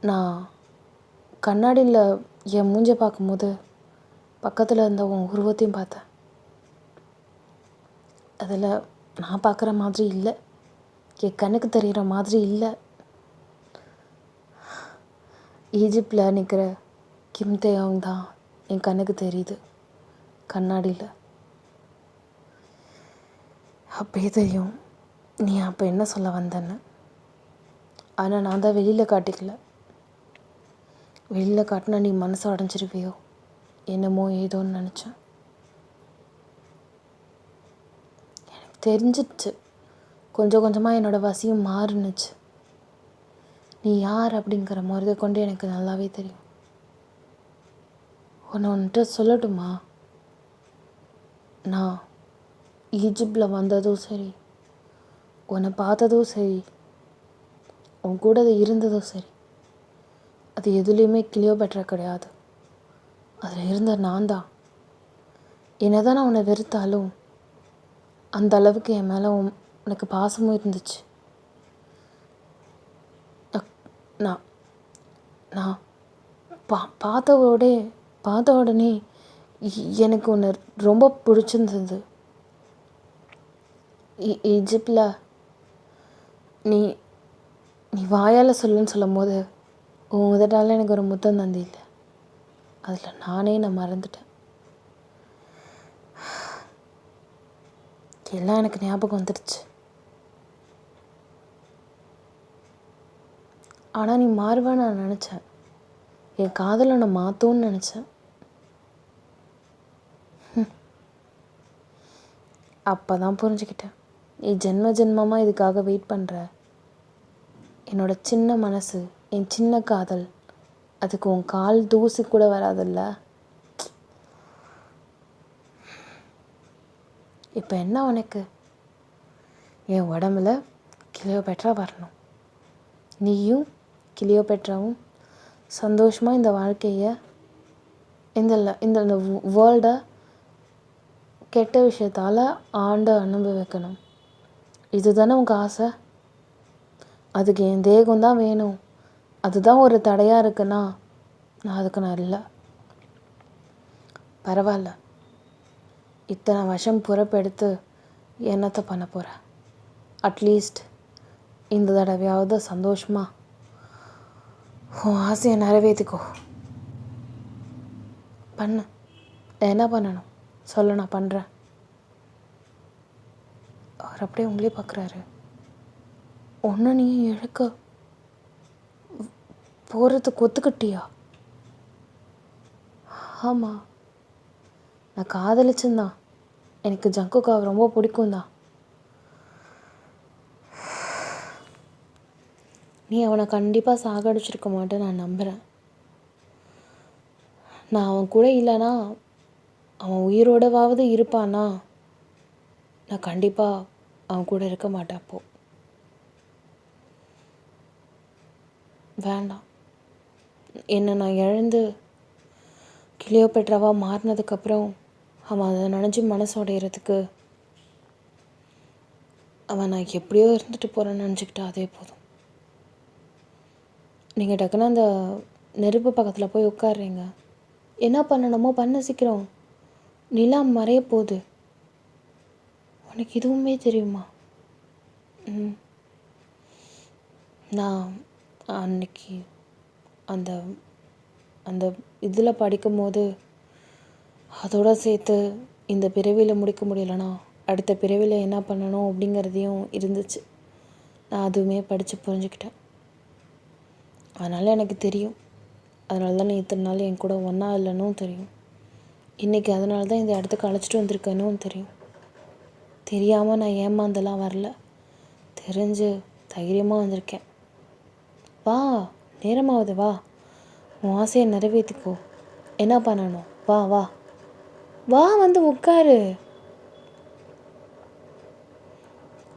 நான் கண்ணாடியில் என் மூஞ்சை பார்க்கும்போது பக்கத்தில் இருந்த உன் உருவத்தையும் பார்த்தேன். அதில் நான் பார்க்குற மாதிரி இல்லை, என் கண்ணுக்கு தெரிகிற மாதிரி இல்லை. ஈஜிப்டில் நிற்கிற கிம் தேயோங் தான் என் கண்ணுக்கு தெரியுது கண்ணாடியில். அப்பயே தெரியும் நீ அப்போ என்ன சொல்ல வந்தேன்னு. ஆனால் நான் தான் வெளியில் காட்டிக்கல. வெளியில் காட்டினா நீ மனசை அடைஞ்சிருவியோ என்னமோ ஏதோன்னு நினச்சேன். எனக்கு தெரிஞ்சிடுச்சு, கொஞ்சம் கொஞ்சமாக என்னோடய வசியம் மாறுனுச்சு. நீ யார் அப்படிங்கிற முறையை கொண்டு எனக்கு நல்லாவே தெரியும். ஒன்றுட்டு சொல்லட்டுமா? நான் ஈஜிப்டில் வந்ததும் சரி, உன்னை பார்த்ததும் சரி, உன் கூட இருந்ததும் சரி, அது எதுலேயுமே கிளியோபேட்ரா கிடையாது. அதில் இருந்த நான் தான். என்ன தான் நான் உன்னை வெறுத்தாலும் அந்த அளவுக்கு என் மேலே உனக்கு பாசமும் இருந்துச்சு. நான் நான் பார்த்த உடனே எனக்கு ஒன்று ரொம்ப பிடிச்சிருந்தது. ஈஜிப்டில் நீ நீ வாயால் சொல்லுன்னு சொல்லும் போது உன் உதட்டால் எனக்கு ஒரு முத்தம் தந்தில்ல, அதில் நானே நான் மறந்துட்டேன். எல்லாம் எனக்கு ஞாபகம் வந்துடுச்சு. ஆனால் நீ மாறுவேன்னு நான் நினச்சேன். என் காதலை நான் மாற்றோன்னு நினச்சேன். அப்போ தான் புரிஞ்சுக்கிட்டேன், நீ ஜென்ம ஜென்மமாக இதுக்காக வெயிட் பண்ணுற. என்னோட சின்ன மனசு, என் சின்ன காதல், அதுக்கு உன் கால் தூசி கூட வராதில்ல. இப்போ என்ன உனக்கு? என் உடம்புல கிளியோபேட்ரா வரணும். நீயும் கிளியோபேட்ராவும் சந்தோஷமாக இந்த வாழ்க்கையை, இந்த வேர்ல்டை கெட்ட விஷயத்தால் ஆண்டு அனுபவிக்கணும். இதுதானே உங்கள் ஆசை? அதுக்கு என் தேகம்தான் வேணும். அதுதான் ஒரு தடையாக இருக்குன்னா நான் அதுக்கு இல்லை. பரவாயில்ல, இத்தனை வருஷம் பொறுப்பெடுத்து என்னத்தை பண்ண போகிறேன்? அட்லீஸ்ட் இந்த தடவையாவது சந்தோஷமாக உன் ஆசையை நிறைவேற்றிக்கோ. பண்ணு. என்ன பண்ணணும் சொல்ல, நான் பண்ணுறேன். அவர் அப்படியே உங்களே பார்க்குறாரு. ஒன்று நீ இழக்க போகிறதுக்கு ஒத்துக்கிட்டியா? ஆமாம், நான் காதலிச்சுந்தான். எனக்கு ஜங்குக்காவை ரொம்ப பிடிக்கும் தான். நீ அவனை கண்டிப்பாக சாகடிச்சிருக்க மாட்டேன்னு நான் நம்புகிறேன். நான் அவன் கூட இல்லைனா, அவன் உயிரோடவாவது இருப்பானா, நான் கண்டிப்பாக அவன் கூட இருக்க மாட்டேன். அப்போது வேண்டாம். என்னை நான் இழந்து கிளியோபேட்ராவாக மாறினதுக்கப்புறம் அவன் அதை நினச்சி மனசு உடையிறதுக்கு அவன் நான் எப்படியோ இருந்துட்டு போகிறேன்னு நினச்சிக்கிட்டா அதே போதும். நீங்கள் டக்குன்னு அந்த நெருப்பு பக்கத்தில் போய் உட்காடுறீங்க. என்ன பண்ணணுமோ பண்ண, சீக்கிரம். நிலா மறைய போகுது. உனக்கு இதுவுமே தெரியுமா? நான் அன்னைக்கு அந்த அந்த இதில் படிக்கும்போது அதோடு சேர்த்து இந்த பிறவியில் முடிக்க முடியலன்னா அடுத்த பிறவியில் என்ன பண்ணணும் அப்படிங்கிறதையும் இருந்துச்சு. நான் அதுவுமே படித்து புரிஞ்சுக்கிட்டேன். அதனால் எனக்கு தெரியும். அதனால தான் நீ இத்தனை நாள் என் கூட ஒன்றா இல்லைன்னும் தெரியும். இன்றைக்கி அதனால தான் இந்த இடத்துக்கு அழைச்சிட்டு வந்திருக்கேன்னு தெரியும். தெரியாமல் நான் ஏமாந்தெல்லாம் வரல, தெரிஞ்சு தைரியமாக வந்திருக்கேன். வா, நேரமாகுது, வா, உன் ஆசையை நிறைவேற்றிக்கோ. என்ன பண்ணணும்? வா வா வா, வந்து உட்காரு.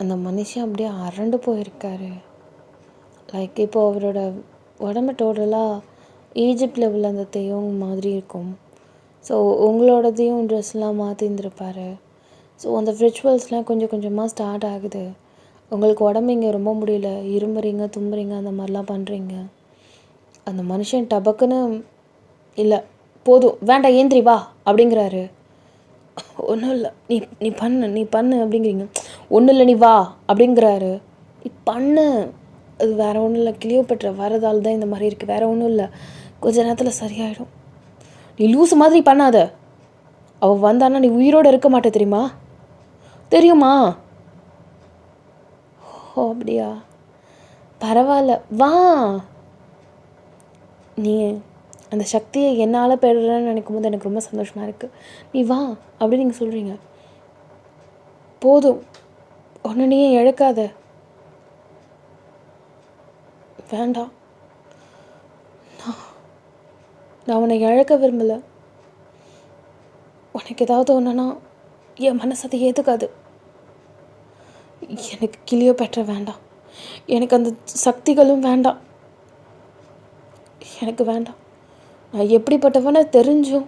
அந்த மனுஷன் அப்படியே அரண்டு போயிருக்காரு. லைக் இப்போ அவரோட உடம்பு டோட்டலாக ஈஜிப்டில் உள்ள அந்த தெய்வம் மாதிரி இருக்கும். ஸோ உங்களோடதையும் ட்ரெஸ்லாம் மாற்றிருந்துருப்பார். ஸோ அந்த ரிச்சுவல்ஸ்லாம் கொஞ்சம் கொஞ்சமாக ஸ்டார்ட் ஆகுது. உங்களுக்கு உடம்பு இங்கே ரொம்ப முடியல, இருமுறீங்க, தும்புறீங்க, அந்த மாதிரிலாம் பண்ணுறீங்க. அந்த மனுஷன் டபக்குன்னு இல்லை, போதும், வேண்டாம், ஏந்திரி வா அப்படிங்கிறாரு. ஒன்றும் இல்லை, நீ பண்ணு அப்படிங்கிறீங்க. ஒன்றும் இல்லை, நீ வா அப்படிங்கிறாரு. நீ பண்ணு, அது வேறு ஒன்றும் இல்லை, கிளியோபட்ரா வரதால் தான் இந்த மாதிரி இருக்குது, வேறு ஒன்றும் இல்லை, கொஞ்ச நேரத்தில் சரியாயிடும். நீ லூசு மாதிரி பண்ணாத, அவள் வந்தான்னா நீ உயிரோடு இருக்க மாட்டே, தெரியுமா? தெரியுமா? ஓ அப்படியா, பரவாயில்ல, வா. நீ அந்த சக்தியை என்னால் பெறுறேன்னு நினைக்கும் போது எனக்கு ரொம்ப சந்தோஷமாக இருக்குது. நீ வா அப்படின்னு நீங்கள் சொல்கிறீங்க. போதும், ஒன்று நீயே இழக்காத. வேண்டாம், நான் உன்னை இழக்க விரும்பலை. உனக்கு ஏதாவது ஒன்றுனா என் மனசு அதை ஏற்றுக்காது. எனக்கு கிளியோபட்ரா வேண்டாம், எனக்கு அந்த சக்திகளும் வேண்டாம், எனக்கு வேண்டாம். நான் எப்படிப்பட்டவனை தெரிஞ்சும்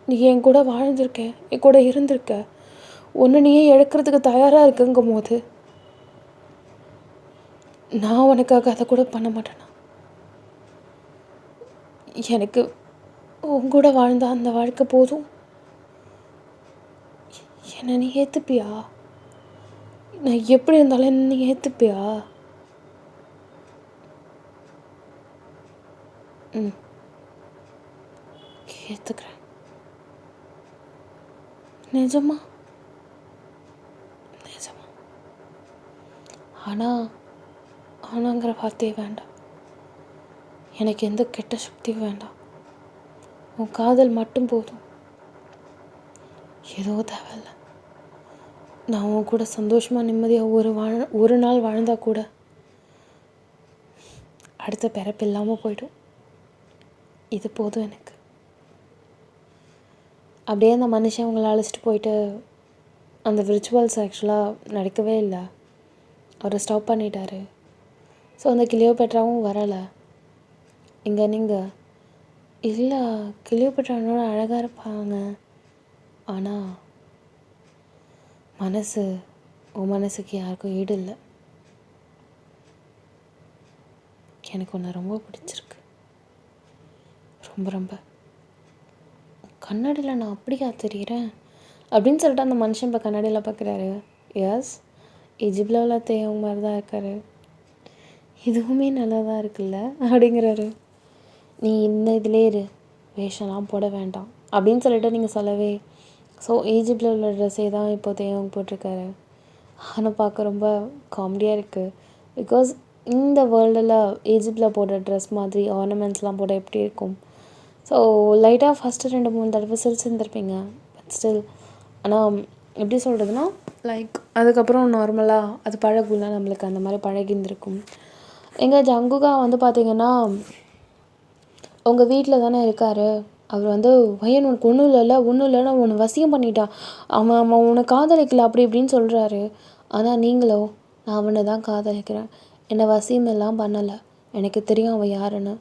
நீ என் கூட வாழ்ந்திருக்க, என் கூட இருந்திருக்க, ஒன்று நீயே இழக்கிறதுக்கு தயாராக இருக்குங்கும் போது நான் உனக்காக அதை கூட பண்ண மாட்டேனா? எனக்கு உன் கூட வாழ்ந்த அந்த வாழ்க்கை போதும். என்னை நீ ஏற்றுப்பியா? நான் எப்படி இருந்தாலும் நீ ஏற்றுப்பியா? ம், ஏற்றுக்கிறேன். நிஜமா? நிஜமா? ஆனாங்கிற வார்த்தையே வேண்டாம். எனக்கு எந்த கெட்ட சக்தியும் வேண்டாம். உன் காதல் மட்டும் போதும். ஏதோ தேவையில்லை. நான் உன் கூட சந்தோஷமாக நிம்மதியாக ஒரு நாள் வாழ்ந்தா கூட அடுத்த பிறப்பு இல்லாமல் போய்டும். இது போதும் எனக்கு. அப்படியே அந்த மனுஷன் அவங்கள அழைச்சிட்டு போயிட்டு அந்த ரிச்சுவல்ஸ் ஆக்சுவலாக நடக்கவே இல்லை, அவரை ஸ்டாப் பண்ணிட்டாரு. ஸோ அந்த கிளியோபட்ராவும் வரலை. இங்கே நீங்கள் இல்லை, கிளியோபட்ரானோட அழகாக இருப்பாங்க, ஆனால் உன் மனசுக்கு யாருக்கும் ஈடு இல்லை. எனக்கு ஒன்று ரொம்ப பிடிச்சிருக்கு, ரொம்ப ரொம்ப. கண்ணாடியில் நான் அப்படியா தெரிகிறேன் அப்படின்னு சொல்லிட்டு அந்த மனுஷன் இப்போ கண்ணாடியில் பார்க்குறாரு. எஸ், எஜிப்டில் உள்ள தேவங்க மாதிரி தான் இருக்கார். இதுவுமே நல்லா தான் இருக்குல்ல அப்படிங்கிறாரு. நீ இந்த இதிலே இரு, வேஷம்லாம் போட வேண்டாம் அப்படின்னு சொல்லிட்டு நீங்கள் சொல்லவே, ஸோ ஈஜிப்டில் உள்ள ட்ரெஸ்ஸே தான் இப்போ தேவங்க போட்டிருக்காரு. ஆனால் பார்க்க ரொம்ப காமெடியாக இருக்குது. பிகாஸ் இந்த வேர்ல்டில் ஈஜிப்டில் போடுற ட்ரெஸ் மாதிரி ஆர்னமெண்ட்ஸ்லாம் போட எப்படி இருக்கும்? ஸோ லைட்டாக ஃபஸ்ட்டு 2-3 தடவை சிரிச்சிருந்துருப்பீங்க, பட் ஸ்டில். ஆனால் எப்படி சொல்கிறதுனா, லைக் அதுக்கப்புறம் நார்மலாக அது பழகுல, நம்மளுக்கு அந்த மாதிரி பழகிருந்திருக்கும். எங்கள் ஜங்குகா வந்து பார்த்திங்கன்னா உங்கள் வீட்டில் தானே இருக்கார். அவர் வந்து பையன் உனக்கு ஒன்றும் இல்லைன்னு உன்னை வசியம் பண்ணிட்டான், அவன் உன்னை காதலிக்கல அப்படி இப்படின்னு சொல்கிறாரு. ஆனால் நீங்களோ, நான் அவனை தான் காதலிக்கிறேன், என்னை வசியம் எல்லாம் பண்ணலை, எனக்கு தெரியும் அவன் யாருன்னு,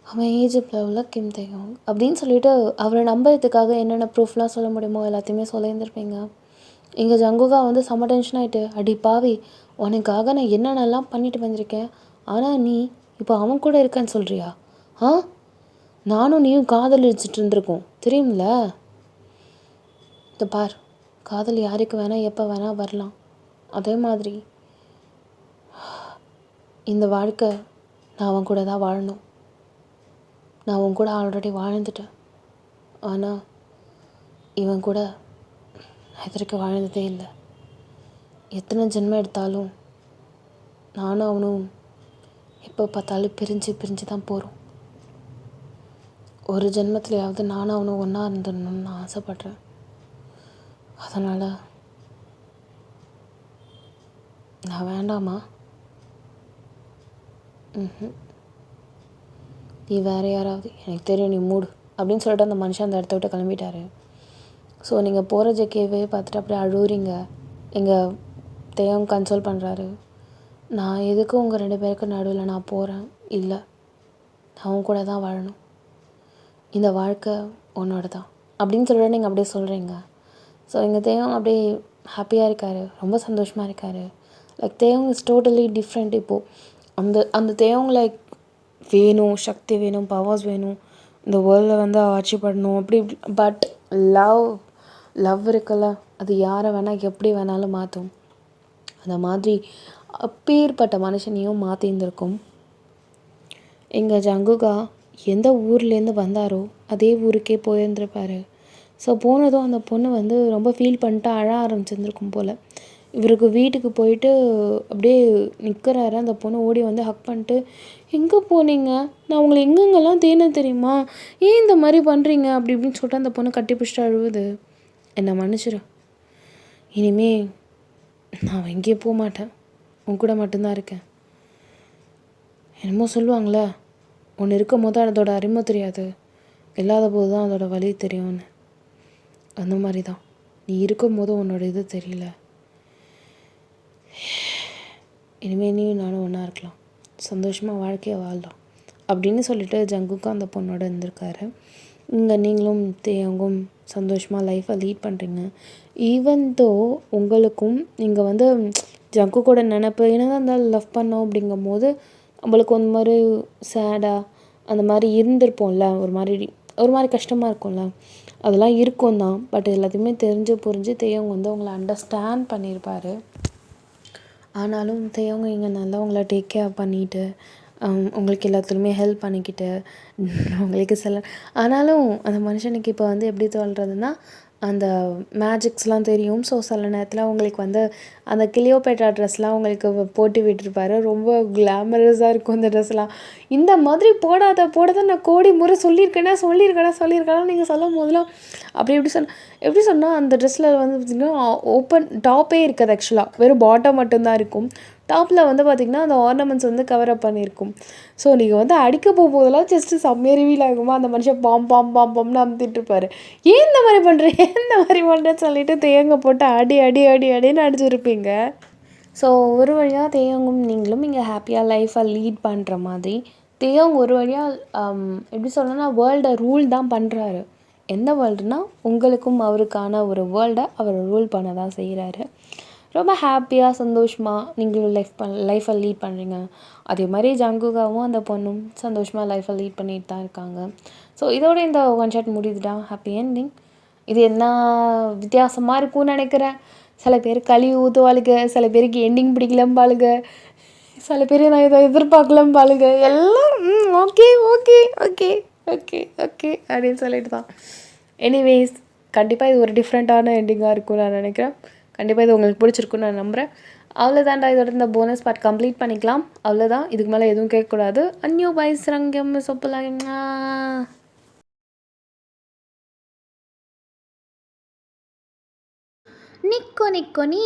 அவன் ஈஜிப்டில் உள்ள கிம் தேயோங் அப்படின்னு சொல்லிட்டு அவரை நம்புறதுக்காக என்னென்ன ப்ரூஃப்லாம் சொல்ல முடியுமோ எல்லாத்தையுமே சொல்லியிருந்திருப்பீங்க. எங்கள் ஜங்குகா வந்து செம்ம டென்ஷன் ஆகிட்டு, அடி பாவி, உனக்காக நான் என்னென்னலாம் பண்ணிட்டு வந்திருக்கேன், ஆனால் நீ இப்போ அவன் கூட இருக்கான்னு சொல்கிறியா? நானும் நீயும் காதலிச்சுட்டு இருந்திருக்கோம் தெரியுமில்ல. இந்த பார், காதல் யாருக்கு வேணால் எப்போ வேணால் வரலாம். அதே மாதிரி இந்த வாழ்க்கை நான் அவன் கூட தான் வாழணும். நான் அவன் கூட ஆல்ரெடி வாழ்ந்துட்டேன், ஆனால் இவன் கூட இதற்கு வாழ்ந்ததே இல்லை. எத்தனை ஜென்மம் எடுத்தாலும் நானும் அவனும் எப்போ பார்த்தாலும் பிரிஞ்சு தான் போகிறோம். ஒரு ஜென்மத்திலையாவது நானும் அவனும் ஒன்றா இருந்துடணும்னு நான் ஆசைப்பட்றேன். அதனால் நான் வேண்டாமா, நீ வேறு யாராவது, எனக்கு தெரியும் நீ மூடு அப்படின்னு சொல்லிட்டு அந்த மனுஷன் அந்த இடத்த விட்டு கிளம்பிட்டாரு. ஸோ நீங்கள் போகிற ஜெக்கேவே பார்த்துட்டு அப்படியே அழுவுறீங்க. எங்கள் தேவம் கன்சோல் பண்ணுறாரு. நான் எதுக்கும் உங்கள் 2 பேருக்கு நடுவில் நான் போகிறேன், இல்லை நான் கூட தான் வாழணும், இந்த வாழ்க்கை உன்னோட தான் அப்படின்னு சொல்லிட்டு நீங்கள் அப்படியே சொல்கிறீங்க. ஸோ எங்கள் தேவம் அப்படியே ஹாப்பியாக இருக்கார், ரொம்ப சந்தோஷமாக இருக்கார். லைக் தேவம் இஸ் டோட்டலி டிஃப்ரெண்ட். இப்போது அந்த அந்த தேவங்க லைக் வேணும், சக்தி வேணும், பவர்ஸ் வேணும், இந்த வேர்ல்டில் வந்து ஆட்சி பண்ணணும் அப்படி இப்படி. பட் லவ் இருக்குல்ல, அது யாரை வேணால் எப்படி வேணாலும் மாற்றும். அந்த மாதிரி அப்பேற்பட்ட மனுஷனையும் மாற்றிருந்திருக்கும். எங்கள் ஜங்குகா எந்த ஊர்லேருந்து வந்தாரோ அதே ஊருக்கே போயிருந்துருப்பார். ஸோ போனதும் அந்த பொண்ணு வந்து ரொம்ப ஃபீல் பண்ணிட்டு அழ ஆரம்பிச்சிருந்துருக்கும் போல். இவருக்கு வீட்டுக்கு போயிட்டு அப்படியே நிற்கிறாரு. அந்த பொண்ணு ஓடி வந்து ஹக் பண்ணிட்டு, எங்கே போனீங்க, நான் உங்களை எங்கெங்கெல்லாம் தேனேன் தெரியுமா, ஏன் இந்த மாதிரி பண்ணுறீங்க அப்படி இப்படின்னு சொல்லிட்டு அந்த பொண்ணு கட்டி பிடிச்சிட்டு அழுவுது. என்னை மன்னிச்சிரு, இனிமே நான் எங்கேயும் போக மாட்டேன், உன் கூட மட்டும்தான் இருக்கேன். என்னமோ சொல்லுவாங்களே, ஒன்று இருக்கும் போது அதோட அருமை தெரியாது, இல்லாத போது தான் அதோட வலி தெரியும்னு. அந்த மாதிரி தான் நீ இருக்கும் போது உன்னோட இது தெரியல. இனிமேல் நீயும் நானும் ஒன்றா இருக்கலாம், சந்தோஷமாக வாழ்க்கையை வாழலாம் அப்படின்னு சொல்லிட்டு ஜங்குக்கும் அந்த பொண்ணோட இருந்திருக்காரு. இங்கே நீங்களும் தேவங்கும் சந்தோஷமாக லைஃப்பை லீட் பண்ணுறீங்க. ஈவன் தோ உங்களுக்கும் நீங்கள் வந்து ஜங்கு கூட நினப்பு என்னதான் இருந்தாலும் லவ் பண்ணோம் அப்படிங்கும் போது நம்மளுக்கு ஒரு மாதிரி சேடாக அந்த மாதிரி இருந்திருப்போம்ல, ஒரு மாதிரி கஷ்டமாக இருக்கும்ல, அதெல்லாம் இருக்கும் தான். பட் எல்லாத்தையுமே தெரிஞ்சு புரிஞ்சு தேவங்க வந்து உங்களை அண்டர்ஸ்டாண்ட் பண்ணியிருப்பார். ஆனாலும் தேவங்க இங்கே நல்லா உங்களை டேக் கேர் பண்ணிவிட்டு உங்களுக்கு எல்லாத்துலேயுமே ஹெல்ப் பண்ணிக்கிட்டு உங்களுக்கு ஆனாலும் அந்த மனுஷனுக்கு இப்போ வந்து எப்படி சொல்கிறதுனா, அந்த மேஜிக்ஸ்லாம் தெரியும். ஸோ சில நேரத்தில் உங்களுக்கு வந்து அந்த கிளியோபேட்ரா ட்ரெஸ்லாம் உங்களுக்கு போட்டு விட்டுருப்பாரு. ரொம்ப கிளாமரஸாக இருக்கும் அந்த ட்ரெஸ்லாம். இந்த மாதிரி போடாத நான் கோடி முறை சொல்லியிருக்கேனா நீங்கள் சொல்லும் போதெல்லாம் அப்படி எப்படி சொன்னால் அந்த ட்ரெஸ்ஸில் வந்து பார்த்திங்கன்னா ஓப்பன் டாப்பே இருக்காது. ஆக்சுவலாக வெறும் பாட்டம் மட்டும்தான் இருக்கும். டாப்பில் வந்து பார்த்திங்கன்னா அந்த ஆர்னமெண்ட்ஸ் வந்து கவர் அப் பண்ணியிருக்கும். ஸோ நீங்கள் வந்து அடிக்க போகும்போதெல்லாம் ஜஸ்ட்டு செம்மையாக ரிவீல் ஆகுமா, அந்த மனுஷன் பாம்னு அமுத்திட்டுருப்பாரு. ஏன் இந்த மாதிரி பண்ணுறேன்னு சொல்லிட்டு தேங்க போட்டு அடின்னு அடிச்சுருப்பீங்க. ஸோ ஒரு வழியாக தேவங்கும் நீங்களும் இங்கே ஹாப்பியாக லைஃப்பை லீட் பண்ணுற மாதிரி தேவங்க ஒரு வழியாக எப்படி சொல்லணும்னா வேர்ல்டை ரூல் தான் பண்ணுறாரு. எந்த வேர்ல்டுனா உங்களுக்கும் அவருக்கான ஒரு வேர்ல்டை அவர் ரூல் பண்ண தான் செய்கிறாரு. ரொம்ப ஹாப்பியாக சந்தோஷமாக நீங்களும் லைஃப்பை லீட் பண்ணுறீங்க. அதே மாதிரி ஜங்குகாவும் அந்த பொண்ணும் சந்தோஷமாக லைஃப்பை லீட் பண்ணிட்டு தான் இருக்காங்க. ஸோ இதோட இந்த ஒன் ஷாட் முடியுதுடா, ஹாப்பி என்டிங். இது என்ன வித்தியாசமாக இருக்கும்னு நினைக்கிறேன். சில பேர் கழுவி ஊற்றுவாளுங்க, சில பேருக்கு எண்டிங் பிடிக்கலம்பாளுங்க, சில பேர் நான் இதை எதிர்பார்க்கலம்பாளுங்க. எல்லாம் okay okay okay okay okay அப்படின்னு சொல்லிட்டு தான். எனிவேஸ், கண்டிப்பாக இது ஒரு டிஃப்ரெண்ட்டான எண்டிங்காக இருக்கும்னு நான் நினைக்கிறேன். கண்டிப்பாக இது உங்களுக்கு பிடிச்சிருக்குன்னு நான் நம்புகிறேன். அவ்வளோதான்டா, இதோட இந்த போனஸ் பார்ட் கம்ப்ளீட் பண்ணிக்கலாம். அவ்வளோதான், இதுக்கு மேலே எதுவும் கேட்கக்கூடாது. அந்நியோ பாய்ஸ் ரங்கம் சொப்பலாங்க. நிக்கோ நிக்கோ நீ